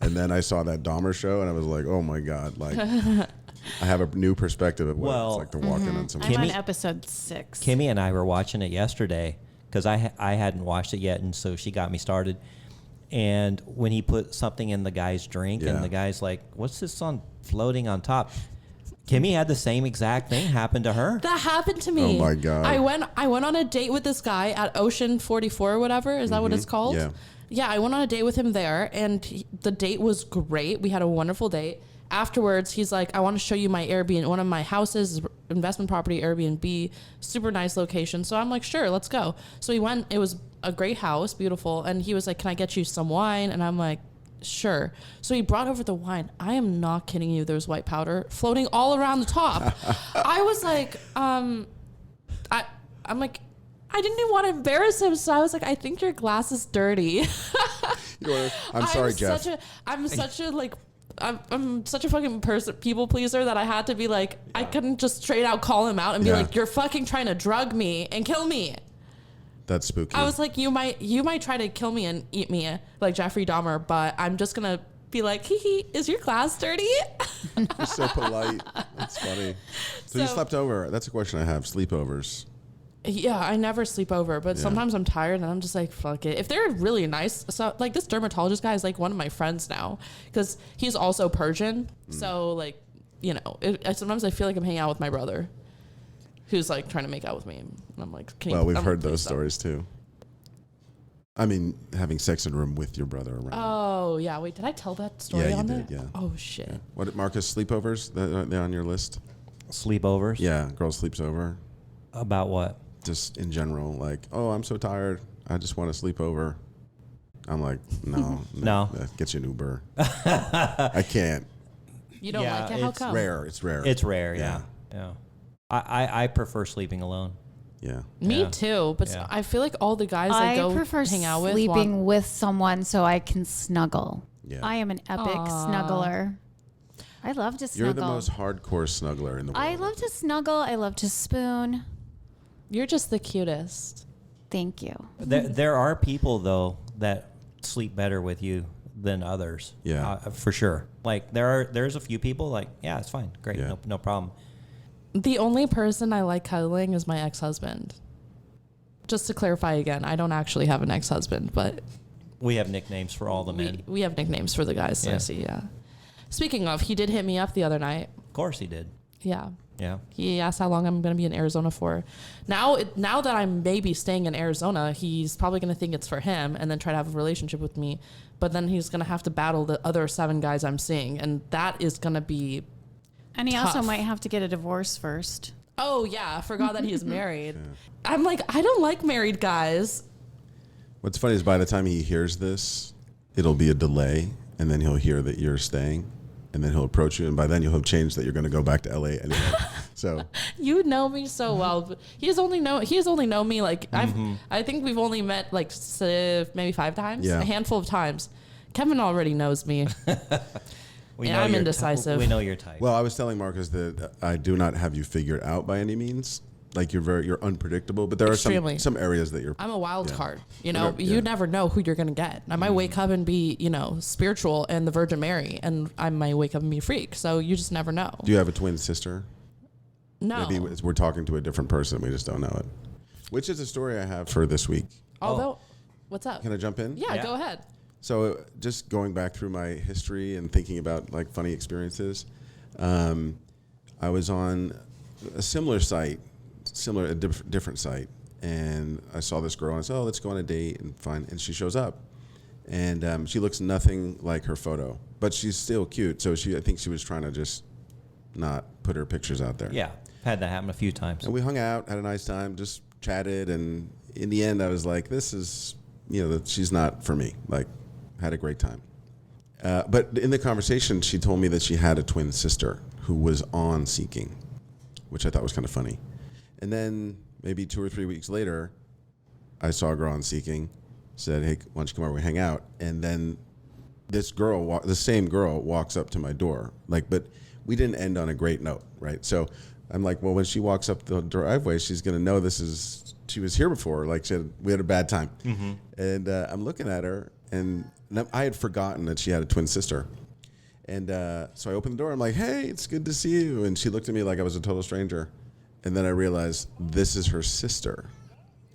And then I saw that Dahmer show and I was like, oh my God. Like I have a new perspective of what
Well,
it's like to walk in on
I'm
someone.
on
Kimmy-
episode 6.
Kimmy and I were watching it yesterday because I hadn't watched it yet, and so she got me started. And when he put something in the guy's drink,
Yeah.
and the guy's like, "What's this on floating on top?" Kimmy had the same exact thing happen to her.
That happened to me.
Oh my God.
I went on a date with this guy at Ocean 44 or whatever. Is that what it's called?
Yeah.
Yeah, I went on a date with him there, and the date was great. We had a wonderful date. Afterwards, he's like, I want to show you my Airbnb, one of my houses, investment property, Airbnb, super nice location. So I'm like, sure, let's go. So we went. It was a great house, beautiful. And he was like, can I get you some wine? And I'm like, sure. So he brought over the wine. I am not kidding you. There's white powder floating all around the top. I was like, I'm like, I didn't even want to embarrass him. So I was like, I think your glass is dirty.
You know what? I'm sorry, Jeff.
I'm such a fucking people pleaser that I had to be like, I couldn't just straight out call him out and be
Yeah.
like, you're fucking trying to drug me and kill me.
That's spooky.
I was like, you might try to kill me and eat me like Jeffrey Dahmer, but I'm just gonna be like, hee hee, is your glass dirty?
You're so polite. That's funny. So you
So-
slept over. That's a question I have. Sleepovers.
Yeah, I never sleep over, but sometimes I'm tired and I'm just like, fuck it. If they're really nice, so like this dermatologist guy is like one of my friends now because he's also Persian. So like, you know, sometimes I feel like I'm hanging out with my brother who's like trying to make out with me. And I'm like,
we've heard those stories too. I mean, having sex in a room with your brother around.
Oh, yeah. Wait, did I tell that story on there?
Yeah.
Oh, shit.
Yeah. What, Marcus, sleepovers? They're on your list?
Sleepovers?
Yeah, girl sleeps over.
About what?
Just in general, like, oh, I'm so tired. I just want to sleep over. I'm like, no. Get you an Uber. I can't.
You don't like it? How come?
It's rare.
It's rare, yeah. I prefer sleeping alone.
Yeah.
Me too, but I feel like all the guys I go
prefer
hang out with
sleeping with someone so I can snuggle.
Yeah.
I am an epic snuggler. I love to snuggle.
You're the most hardcore snuggler in the world.
I love to snuggle. I love to spoon.
You're just the cutest.
Thank you.
There are people though that sleep better with you than others.
Yeah,
for sure. Like there's a few people like, yeah, it's fine, great, no problem.
The only person I like cuddling is my ex-husband. Just to clarify again, I don't actually have an ex-husband, but
we have nicknames for all the men.
We have nicknames for the guys. Yeah. I see. Yeah. Speaking of, he did hit me up the other night.
Of course he did.
Yeah.
Yeah.
He asked how long I'm going to be in Arizona for. Now that I'm maybe staying in Arizona, he's probably going to think it's for him and then try to have a relationship with me. But then he's going to have to battle the other 7 guys I'm seeing, and that is going to be.
And he
tough.
also might have to get a divorce first.
Oh, yeah. I forgot that he's married. Yeah. I'm like, I don't like married guys.
What's funny is by the time he hears this, it'll be a delay, and then he'll hear that you're staying, and then he'll approach you, and by then you'll have changed that you're going to go back to LA anyway. So
you know me so well. But he's only known me like I think we've only met like maybe 5 times, a handful of times. Kevin already knows me. I'm indecisive.
We know your type.
Well, I was telling Marcus that I do not have you figured out by any means. Like you're unpredictable, but there are some areas that you're.
I'm a wild card. You know, you never know who you're gonna get. I might wake up and be, spiritual and the Virgin Mary, and I might wake up and be a freak. So you just never know.
Do you have a twin sister?
No.
Maybe we're talking to a different person. We just don't know it. Which is a story I have for this week.
Although, what's up?
Can I jump in?
Yeah, go ahead.
So just going back through my history and thinking about like funny experiences, I was on a similar site, a different site, and I saw this girl and I said, "Oh, let's go on a date and fine." And she shows up, and she looks nothing like her photo, but she's still cute. So I think she was trying to just not put her pictures out there.
Yeah, had that happen a few times.
And we hung out, had a nice time, just chatted, and in the end, I was like, "This is, she's not for me." Like, had a great time. But in the conversation, she told me that she had a twin sister who was on Seeking, which I thought was kind of funny. And then maybe 2 or 3 weeks later, I saw a girl on Seeking, said, "Hey, why don't you come over and hang out?" And then this girl, the same girl, walks up to my door. But we didn't end on a great note, right? So I'm like, well, when she walks up the driveway, she's going to know she was here before. Like, we had a bad time. Mm-hmm. And I'm looking at her, and I had forgotten that she had a twin sister. And so I opened the door. I'm like, "Hey, it's good to see you." And she looked at me like I was a total stranger. And then I realized this is her sister.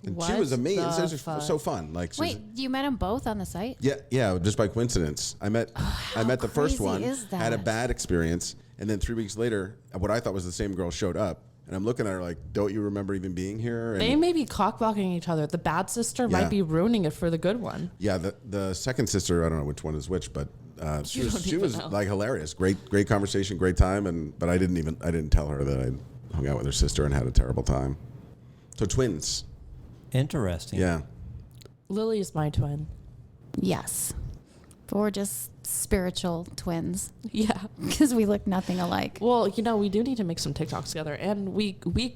And she was amazing. It was so fun. Like,
wait, you met them both on the site?
Yeah, just by coincidence. I met the first one, had a bad experience, and then 3 weeks later, what I thought was the same girl showed up. And I'm looking at her like, "Don't you remember even being here?" And
they may be cock-blocking each other. The bad sister might be ruining it for the good one.
Yeah, the second sister, I don't know which one is which, but she was like hilarious. Great conversation, great time, but I didn't tell her that I hung out with her sister and had a terrible time. So twins.
Interesting.
Yeah.
Lilly is my twin.
Yes. But we're just spiritual twins.
Yeah.
Because we look nothing alike.
Well, we do need to make some TikToks together, and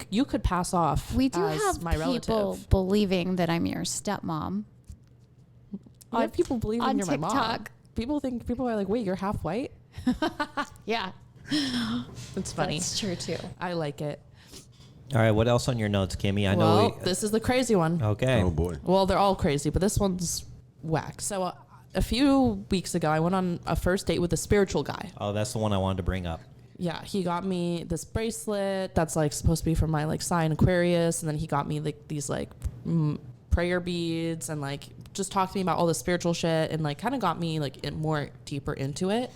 you could pass off.
We do
as
have
my
people
relative.
believing that I'm your stepmom.
I have people believing
on
you're
TikTok.
my mom. People are like, "Wait, you're half white?"
Yeah.
It's funny.
That's true too.
I like it.
All right, what else on your notes, Kimmy? I know
this is the crazy one.
Okay.
Oh boy.
Well, they're all crazy, but this one's whack. So a few weeks ago, I went on a first date with a spiritual guy.
Oh, that's the one I wanted to bring up.
Yeah, he got me this bracelet that's like supposed to be for my like sign Aquarius, and then he got me like these like prayer beads, and like just talked to me about all the spiritual shit, and like kind of got me like more deeper into it.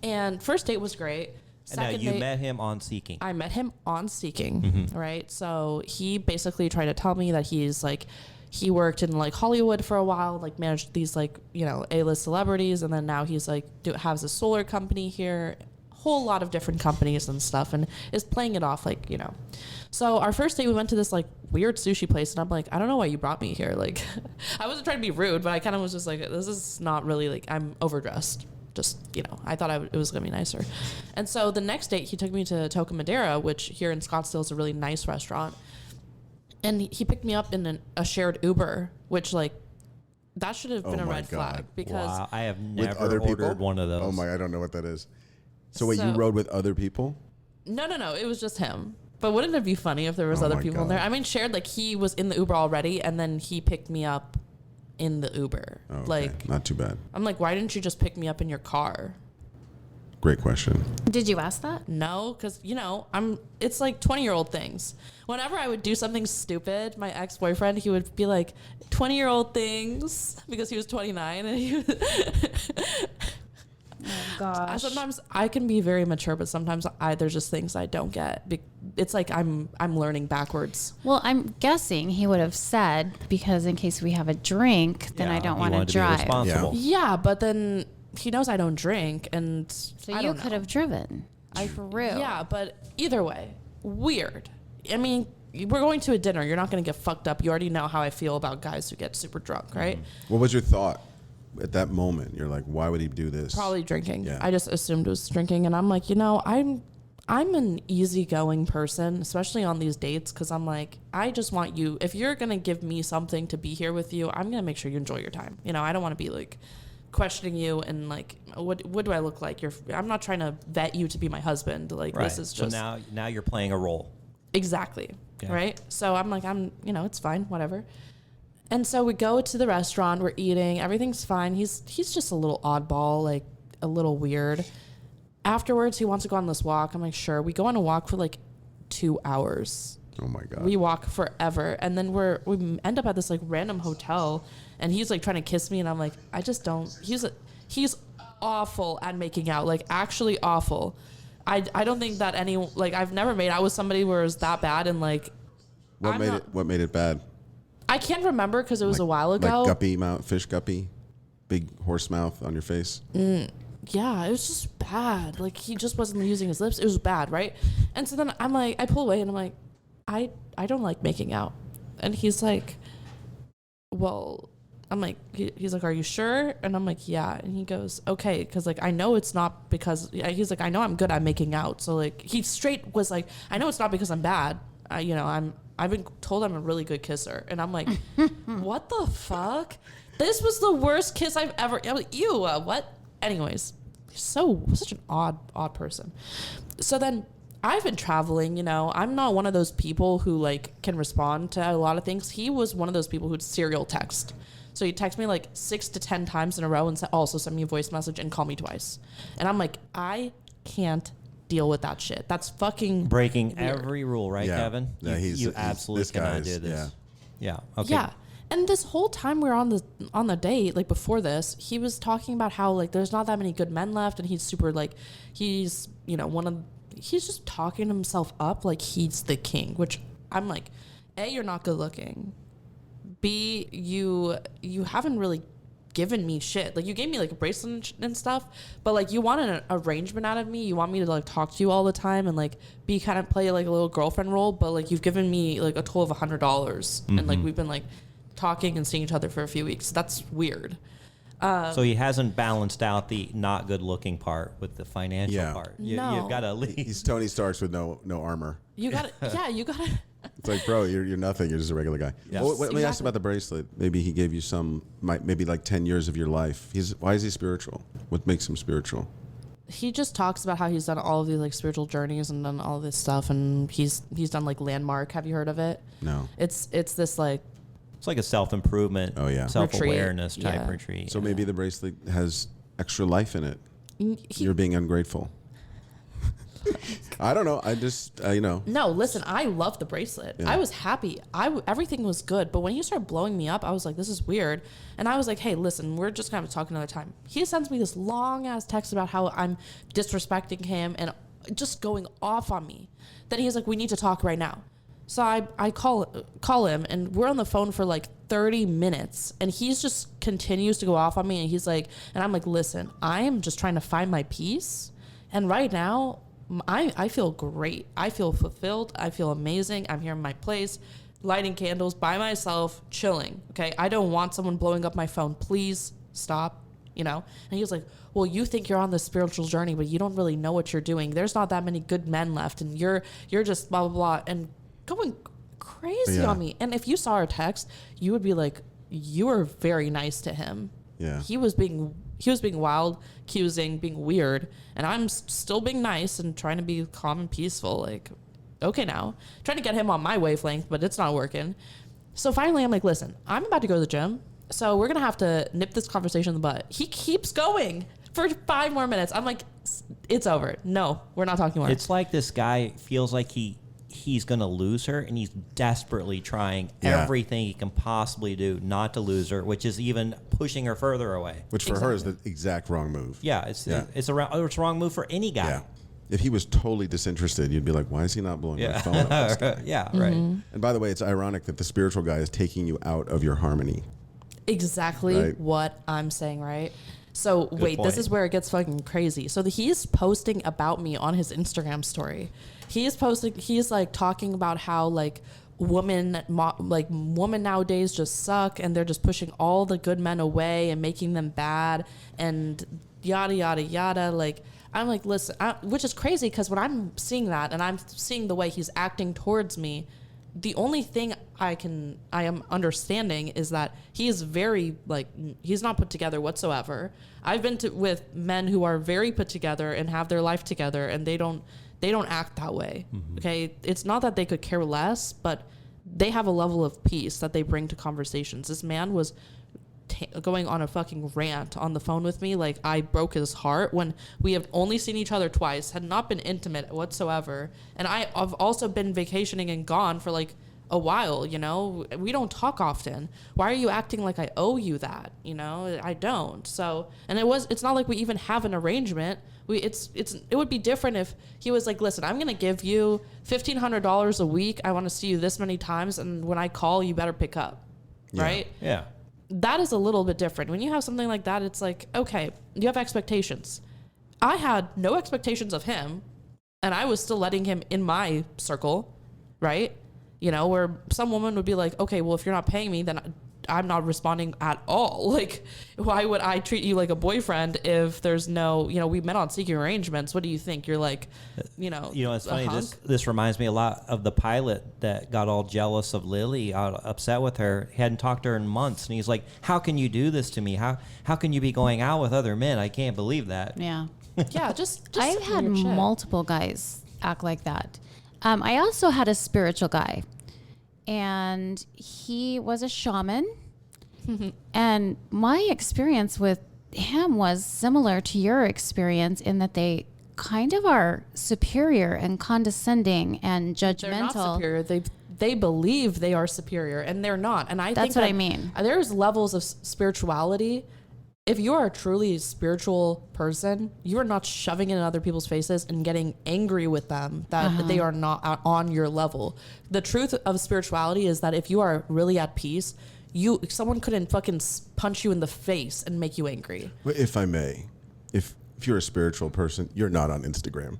And first date was great.
And now you met him on Seeking.
I met him on Seeking, right? So he basically tried to tell me that he's like, he worked in like Hollywood for a while, like managed these like, you know, A-list celebrities, and then now he's like has a solar company here, whole lot of different companies and stuff, and is playing it off like, you know. So our first date, we went to this like weird sushi place, and I'm like, I don't know why you brought me here. Like, I wasn't trying to be rude, but I kind of was just like, this is not really like, I'm overdressed. Just, you know, I thought it was going to be nicer. And so the next date, he took me to Toca Madera, which here in Scottsdale is a really nice restaurant. And he picked me up in a shared Uber, which, like, that should have been a red flag. Because
wow, I have never ordered one of those.
Oh, my, I don't know what that is. So wait, you rode with other people?
No. It was just him. But wouldn't it be funny if there was other people in there? I mean, shared, like, he was in the Uber already, and then he picked me up in the Uber.
Oh, okay.
Like,
not too bad.
I'm like, why didn't you just pick me up in your car?
Great question.
Did you ask that?
No, because, you know, it's like 20-year-old things. Whenever I would do something stupid, my ex-boyfriend, he would be like, 20-year-old things, because he was 29. And he
Oh, gosh.
sometimes I can be very mature, but sometimes there's just things I don't get. It's like I'm learning backwards.
Well, I'm guessing he would have said, because in case we have a drink, then I don't want to drive.
Be responsible.
Yeah, but then he knows I don't drink, and
So
I
you
don't
could
know.
have driven. For real.
Yeah, but either way, weird. I mean, we're going to a dinner. You're not going to get fucked up. You already know how I feel about guys who get super drunk, right?
What was your thought at that moment? You're like, why would he do this?
Probably drinking.
Yeah.
I just assumed it was drinking, and I'm like, you know, I'm an easygoing person, especially on these dates, because I'm like, I just want you. If you're gonna give me something to be here with you, I'm gonna make sure you enjoy your time. You know, I don't want to be like questioning you and like, what do I look like? I'm not trying to vet you to be my husband. Like,
Right.
this is just
So now you're playing a role.
exactly
Yeah.
right. So I'm like, you know, it's fine, whatever. And so we go to the restaurant, we're eating, everything's fine. He's just a little oddball, like a little weird. Afterwards, he wants to go on this walk. I'm like, sure. We go on a walk for like 2 hours.
Oh my God.
We walk forever. And then we end up at this like random hotel, and he's like trying to kiss me, and I'm like, I just don't. He's awful at making out, like actually awful. I don't think that I've never made out with somebody where it was that bad, and like
What made it bad?
I can't remember because it was a while ago.
Like guppy mouth, fish guppy, big horse mouth on your face.
Yeah, it was just bad. Like, he just wasn't using his lips. It was bad, right? And so then I'm like, I pull away, and I'm like, I don't like making out. And he's like, well, I'm like, he's like, are you sure? And I'm like, yeah. And he goes, okay, because like I know it's not because he's like, I know I'm good at making out. So like he straight was like, I know it's not because I'm bad. You know, I've been told I'm a really good kisser, and I'm like, what the fuck? This was the worst kiss I've ever. I'm like, ew, what? Anyways, such an odd person. So then I've been traveling, you know, I'm not one of those people who like can respond to a lot of things. He was one of those people who'd serial text. So he'd text me like 6 to 10 times in a row and also send me a voice message and call me twice. And I'm like, I can't deal with that shit. That's fucking
Breaking
weird.
Every rule, right,
Yeah.
Kevin?
Yeah,
you absolutely
this
cannot
guy's-
do this. Yeah. Okay.
Yeah. And this whole time we were on the date, like before this, he was talking about how like there's not that many good men left, and he's super like he's, you know, he's just talking himself up like he's the king, which I'm like, A, you're not good looking. B, you haven't really given me shit. Like, you gave me like a bracelet and stuff, but like you want an arrangement out of me. You want me to like talk to you all the time and like play like a little girlfriend role, but like you've given me like a total of $100 and like we've been like talking and seeing each other for a few weeks. That's weird.
So he hasn't balanced out the not good looking part with the financial
Yeah.
part.
No.
You've got to leave.
He's Tony Starks with no armor.
You gotta, you gotta.
It's like, bro, you're nothing. You're just a regular guy.
Yeah.
Well, let me ask
Exactly.
about the bracelet. Maybe he gave you maybe like 10 years of your life. Why is he spiritual? What makes him spiritual?
He just talks about how he's done all of these like spiritual journeys and done all this stuff, and he's done like Landmark. Have you heard of it?
No.
It's this like,
It's like a self-improvement,
Oh, yeah.
self-awareness
Retreat.
type
Yeah.
retreat.
So maybe the bracelet has extra life in it.
he,
You're being ungrateful. I don't know. I just,
No, listen, I love the bracelet.
Yeah.
I was happy. Everything was good. But when he started blowing me up, I was like, this is weird. And I was like, hey, listen, we're just going to talk another time. He sends me this long-ass text about how I'm disrespecting him and just going off on me. Then he's like, we need to talk right now. So I call him, and we're on the phone for like 30 minutes, and he's just continues to go off on me, and he's like, and I'm like, listen, I am just trying to find my peace, and right now, I feel great. I feel fulfilled. I feel amazing. I'm here in my place, lighting candles by myself, chilling, okay? I don't want someone blowing up my phone. Please stop, And he was like, well, you think you're on this spiritual journey, but you don't really know what you're doing. There's not that many good men left, and you're just blah, blah, blah, and going crazy on me. And if you saw our text, you would be like, you were very nice to him.
Yeah.
He was being wild, accusing, being weird, and I'm still being nice and trying to be calm and peaceful. Like, okay, now trying to get him on my wavelength, but it's not working. So finally, I'm like, listen, I'm about to go to the gym, so we're gonna have to nip this conversation in the butt. He keeps going for 5 more minutes. I'm like, it's over. No, we're not talking more.
It's like this guy feels like he's going to lose her, and he's desperately trying everything he can possibly do not to lose her, which is even pushing her further away.
Which for her is the exact wrong move.
Yeah, it's a wrong move for any guy.
Yeah. If he was totally disinterested, you'd be like, why is he not blowing my phone up?
Yeah, right.
And by the way, it's ironic that the spiritual guy is taking you out of your harmony.
Exactly what I'm saying, right? So wait, this is where it gets fucking crazy. So he's posting about me on his Instagram story. He's like talking about how like women nowadays just suck, and they're just pushing all the good men away and making them bad and yada yada yada. Like, I'm like, listen, which is crazy, because when I'm seeing that and I'm seeing the way he's acting towards me, the only thing I am understanding is that he is very, like, he's not put together whatsoever. I've been with men who are very put together and have their life together, and they don't act that way. Mm-hmm. Okay. It's not that they could care less, but they have a level of peace that they bring to conversations. This man was going on a fucking rant on the phone with me. Like, I broke his heart when we have only seen each other twice, had not been intimate whatsoever. And I've also been vacationing and gone for like a while, we don't talk often. Why are you acting like I owe you that? I don't. So, and it's not like we even have an arrangement. It would be different if he was like, listen, I'm going to give you $1,500 a week. I want to see you this many times. And when I call, you better pick up.
Yeah.
Right?
Yeah.
That is a little bit different. When you have something like that, it's like, okay, you have expectations. I had no expectations of him, and I was still letting him in my circle, right? Where some woman would be like, okay, well, if you're not paying me, then I'm not responding at all. Like, why would I treat you like a boyfriend if there's no, we met on seeking arrangements. What do you think? You're like,
it's funny. This reminds me a lot of the pilot that got all jealous of Lilly, upset with her, hadn't talked to her in months. And he's like, how can you do this to me? How can you be going out with other men? I can't believe that.
Yeah.
Yeah. Just
I've had multiple guys act like that. I also had a spiritual guy, and he was a shaman. And my experience with him was similar to your experience in that they kind of are superior and condescending and judgmental.
They're not superior. They believe they are superior, and they're not. And
That's what I mean.
There's levels of spirituality. If you are a truly spiritual person, you are not shoving it in other people's faces and getting angry with them that they are not on your level. The truth of spirituality is that if you are really at peace, someone couldn't fucking punch you in the face and make you angry.
If I may, if you're a spiritual person, you're not on Instagram.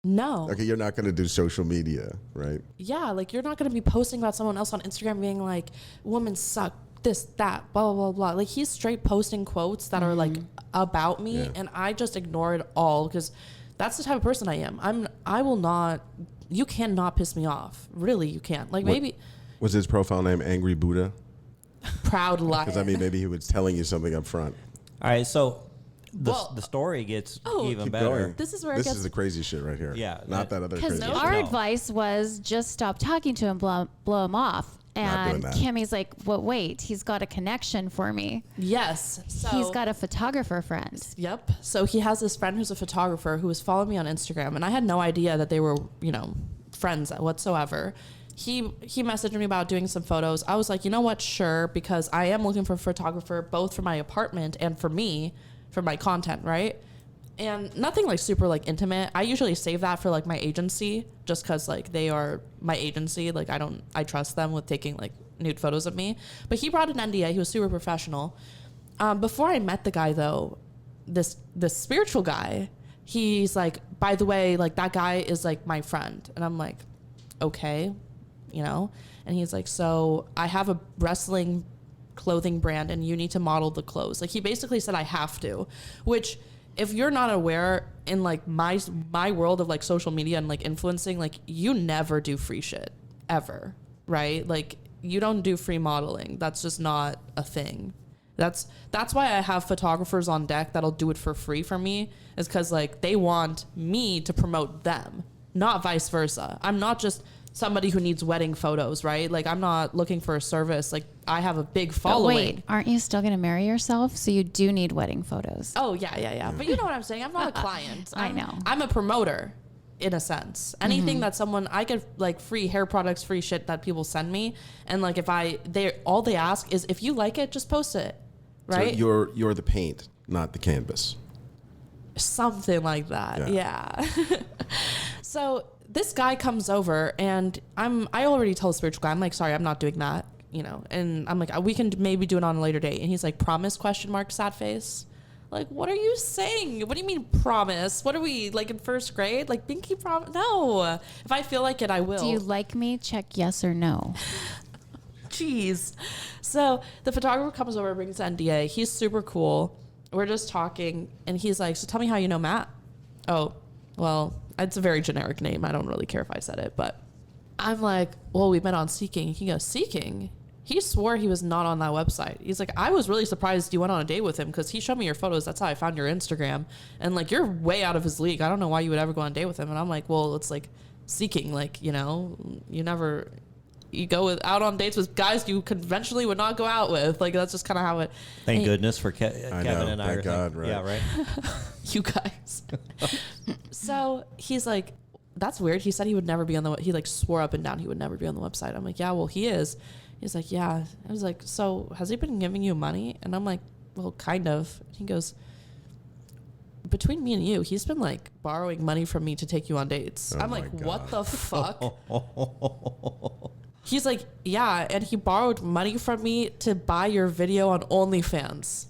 No.
Okay, you're not going to do social media, right?
Yeah, like, you're not going to be posting about someone else on Instagram being like, women suck, this, that, blah, blah, blah, blah. Like, he's straight posting quotes that are like about me, and I just ignore it all because that's the type of person I am. I will not, you cannot piss me off. Really, you can't. Like, maybe.
Was his profile name Angry Buddha?
Proud liar.
Because, maybe he was telling you something up front.
All right, so the story gets even
Keep
better.
going.
This is where
this is the crazy shit right here.
Yeah.
Not that other crazy
Because
shit.
our advice was just stop talking to him, blow him off. And
that.
Kimmy's like, well, wait, he's got a connection for me.
Yes. So
He's got a photographer friend.
Yep. So he has this friend who's a photographer who was following me on Instagram, and I had no idea that they were, friends whatsoever. He messaged me about doing some photos. I was like, you know what? Sure, because I am looking for a photographer both for my apartment and for me, for my content, right? And nothing like super like intimate. I usually save that for like my agency, just because like they are my agency. Like I trust them with taking like nude photos of me. But he brought an NDA. He was super professional. Before I met the guy though, this spiritual guy, he's like, by the way, like that guy is like my friend. And I'm like, okay, and he's like, so I have a wrestling clothing brand and you need to model the clothes. Like he basically said I have to, which if you're not aware in like my world of like social media and like influencing, like you never do free shit ever, right? Like you don't do free modeling. That's just not a thing. That's why I have photographers on deck that'll do it for free for me, is because like they want me to promote them, not vice versa. I'm not just somebody who needs wedding photos, right? Like I'm not looking for a service. Like I have a big following.
But wait, aren't you still going to marry yourself? So you do need wedding photos.
Oh yeah. But you know what I'm saying? I'm not a client.
I know.
I'm a promoter in a sense. Anything that I get like free hair products, free shit that people send me. And like all they ask is if you like it, just post it. Right?
So you're the paint, not the canvas.
Something like that. Yeah. So this guy comes over and I already told the spiritual guy, I'm like, sorry, I'm not doing that, and I'm like, we can maybe do it on a later date. And he's like, promise ? Sad face. Like, what are you saying? What do you mean promise? What are we like in first grade? Like pinky promise? No. If I feel like it, I will.
Do you like me? Check yes or no.
Jeez. So the photographer comes over, brings the NDA. He's super cool. We're just talking and he's like, so tell me how you know Matt. Oh, well, it's a very generic name. I don't really care if I said it, but I'm like, well, we met on Seeking. He goes, Seeking? He swore he was not on that website. He's like, I was really surprised you went on a date with him because he showed me your photos. That's how I found your Instagram. And like, you're way out of his league. I don't know why you would ever go on a date with him. And I'm like, well, it's like Seeking. Like, you go out on dates with guys you conventionally would not go out with. Like, that's just kind of how it.
Thank goodness for Kevin and I.
Thank God, right?
Yeah, right.
You guys. So he's like, that's weird. He said he would never be on he like swore up and down he would never be on the website. I'm like, yeah, well, he is. He's like, yeah. I was like, so has he been giving you money? And I'm like, well, kind of. He goes, between me and you, he's been like borrowing money from me to take you on dates.
Oh
I'm like,
God.
what the fuck? He's like, yeah, and he borrowed money from me to buy your video on OnlyFans.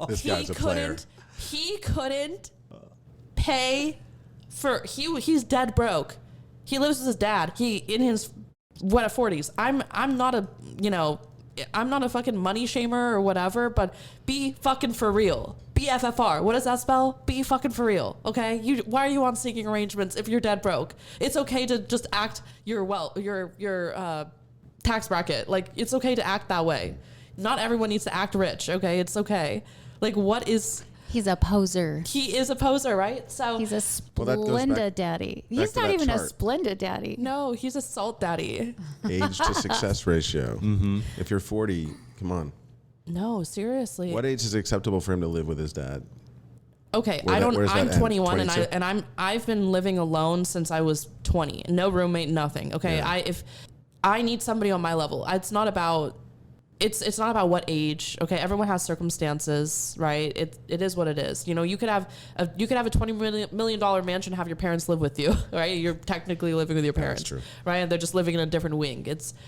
This guy's a player.
He couldn't pay for. He's dead broke. He lives with his dad. He in his 40s. I'm not a I'm not a fucking money shamer or whatever, but be fucking for real. BFFR. What does that spell? Be fucking for real. Okay? Why are you on Seeking Arrangements if you're dead broke? It's okay to just act your tax bracket. Like, it's okay to act that way. Not everyone needs to act rich. Okay? It's okay. Like, what is...
He's a poser.
He is a poser, right? So
he's a Splenda daddy. He's not even a Splenda daddy.
No, he's a salt daddy.
Age to success ratio. Mm-hmm. If you're 40, come on.
No, seriously.
What age is acceptable for him to live with his dad?
Okay, I'm 21 and I've been living alone since I was 20. No roommate, nothing. Okay, yeah. If I need somebody on my level, it's not about what age. Okay, everyone has circumstances, right? It is what it is. You could have a $20 million mansion, have your parents live with you, right? You're technically living with your parents,
that's true.
Right? And they're just living in a different wing.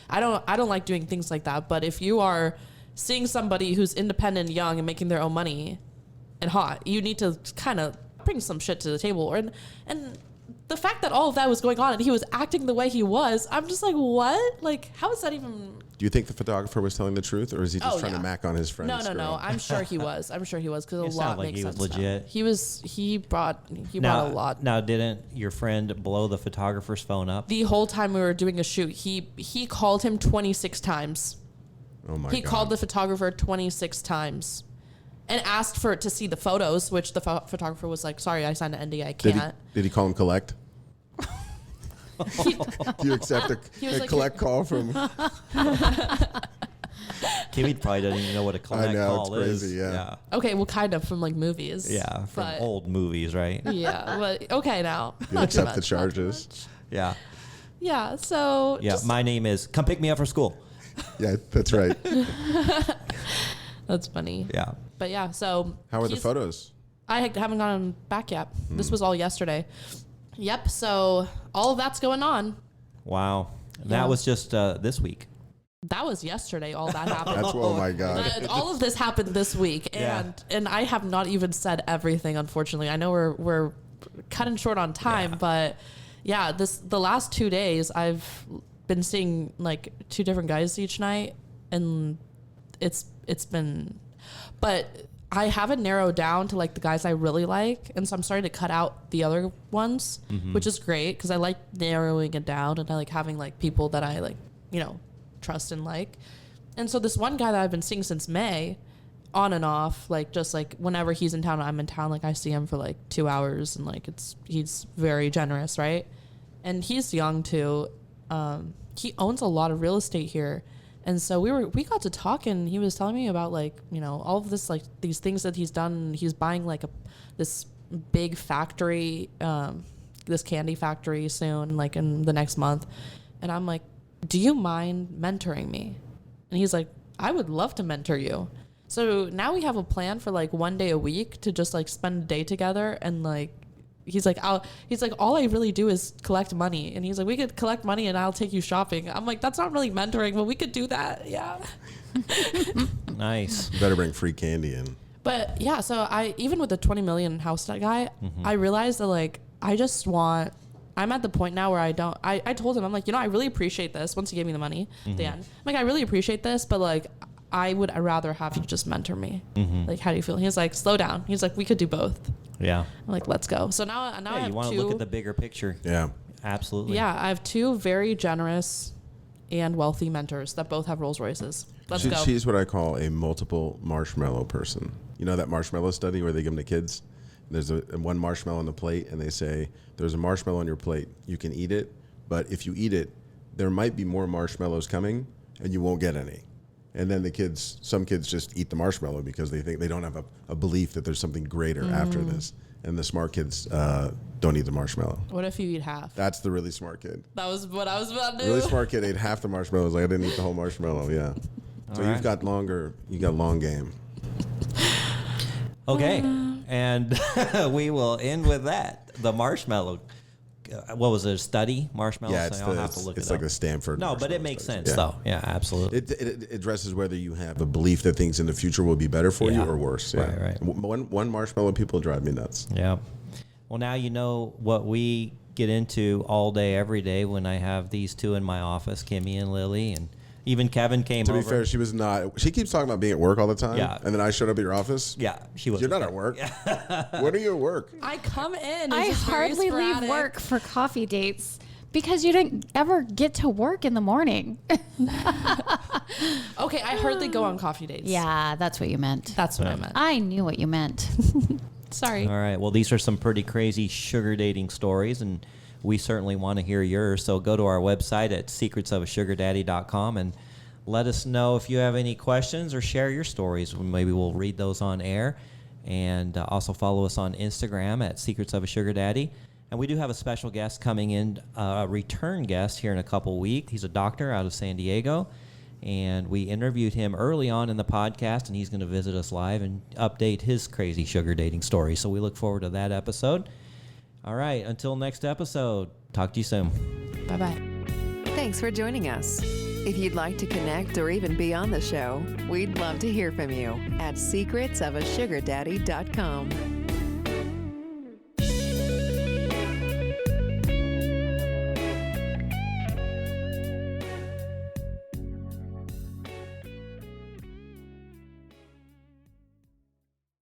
I don't like doing things like that. But if you are seeing somebody who's independent, young, and making their own money, and hot, you need to kind of bring some shit to the table. And the fact that all of that was going on and he was acting the way he was, I'm just like, what? Like, how is that even?
Do you think the photographer was telling the truth, or is he just trying to mack on his friends?
No. I'm sure he was. Because a lot makes sense.
Legit.
He brought a lot.
Now, didn't your friend blow the photographer's phone up?
The whole time we were doing a shoot, he called him 26 times.
Oh my God.
He called the photographer 26 times. And asked to see the photos, which the photographer was like, sorry, I signed an NDA, I can't.
Did he call him collect? Do you accept a
was like,
collect call from?
Kimmy probably doesn't even know what a collect call
it's crazy,
is.
yeah.
Okay, well, kind of from like movies.
Yeah, from
but-
old movies, right?
Yeah, but okay now.
Do you
Not too
accept the
much, not too
charges?
much.
Yeah.
Yeah, so
Yeah,
just-
my name is Come Pick Me Up for School.
Yeah, that's right.
that's funny.
Yeah.
But yeah, so
How are the
he's-
photos?
I haven't gone back yet. This was all yesterday. Yep. So all of that's going on.
Wow.
Yeah.
That was just this week.
That was yesterday. All that happened.
That's oh my god.
All of this happened this week,
Yeah.
and I have not even said everything. Unfortunately, I know we're cutting short on time, but yeah, the last 2 days I've been seeing like 2 different guys each night, and it's been, but I have it narrowed down to like the guys I really like, and so I'm starting to cut out the other ones, which is great because I like narrowing it down, and I like having like people that I like, trust and like. And so this one guy that I've been seeing since May, on and off, like just like whenever he's in town, I'm in town, like I see him for like 2 hours, and like he's very generous, right? And he's young too. He owns a lot of real estate here. And so we got to talk, and he was telling me about like, all of this, like these things that he's done. He's buying like this big factory, this candy factory soon, like in the next month. And I'm like, do you mind mentoring me? And he's like, I would love to mentor you. So now we have a plan for like 1 day a week to just like spend a day together. And like, he's like, all I really do is collect money. And he's like, we could collect money and I'll take you shopping. I'm like, that's not really mentoring, but we could do that. Yeah.
Nice.
You better bring free candy in.
But yeah, so even with the 20 million house guy, I realized that like, I'm at the point now where I told him, I'm like, I really appreciate this. Once he gave me the money at the end, I'm like, I really appreciate this, but like, I'd rather have you just mentor me. Like, how do you feel? He's like, slow down. He's like, we could do both.
Yeah.
I'm like, let's go. So now I have
You want to look at the bigger picture.
Yeah.
Absolutely.
Yeah, I have 2 very generous and wealthy mentors that both have Rolls Royces. Let's go.
She's what I call a multiple marshmallow person. You know that marshmallow study where they give them to kids? There's one marshmallow on the plate, and they say, there's a marshmallow on your plate. You can eat it, but if you eat it, there might be more marshmallows coming, and you won't get any. And then some kids just eat the marshmallow because they think they don't have a belief that there's something greater after this. And the smart kids don't eat the marshmallow.
What if you eat half?
That's the really smart kid.
That was what I was about to do.
Really smart kid ate half the marshmallows. Like, I didn't eat the whole marshmallow. Yeah. So
right.
you got long game.
Okay. And we will end with that. The marshmallow. What was it? A study? Marshmallow?
Yeah,
I'll have to look
it's
it
like
up.
the Stanford.
No, but it
marshmallow
makes
studies.
sense, though. Yeah, absolutely.
It addresses whether you have a belief that things in the future will be better for you
Yeah.
or worse. Yeah.
Right.
One marshmallow people drive me nuts.
Yeah. Well, now you know what we get into all day, every day when I have these 2 in my office, Kimmy and Lilly, and even Kevin came
To
over.
be fair, she was not. She keeps talking about being at work all the time.
Yeah.
And then I showed up at your office.
Yeah, she was.
You're not at work. When are you at work?
I come in.
I hardly leave work for coffee dates because you didn't ever get to work in the morning.
Okay, I heard they go on coffee dates.
Yeah, that's what you meant.
That's what I meant.
I knew what you meant.
Sorry.
All right. Well, these are some pretty crazy sugar dating stories, and we certainly want to hear yours. So go to our website at secretsofasugardaddy.com and let us know if you have any questions or share your stories. Maybe we'll read those on air. And also follow us on Instagram at Secrets of a Sugar Daddy. And we do have a special guest coming in, a return guest here in a couple weeks. He's a doctor out of San Diego. And we interviewed him early on in the podcast, and he's going to visit us live and update his crazy sugar dating story. So we look forward to that episode. All right, until next episode, talk to you soon.
Bye-bye.
Thanks for joining us. If you'd like to connect or even be on the show, we'd love to hear from you at secretsofasugardaddy.com.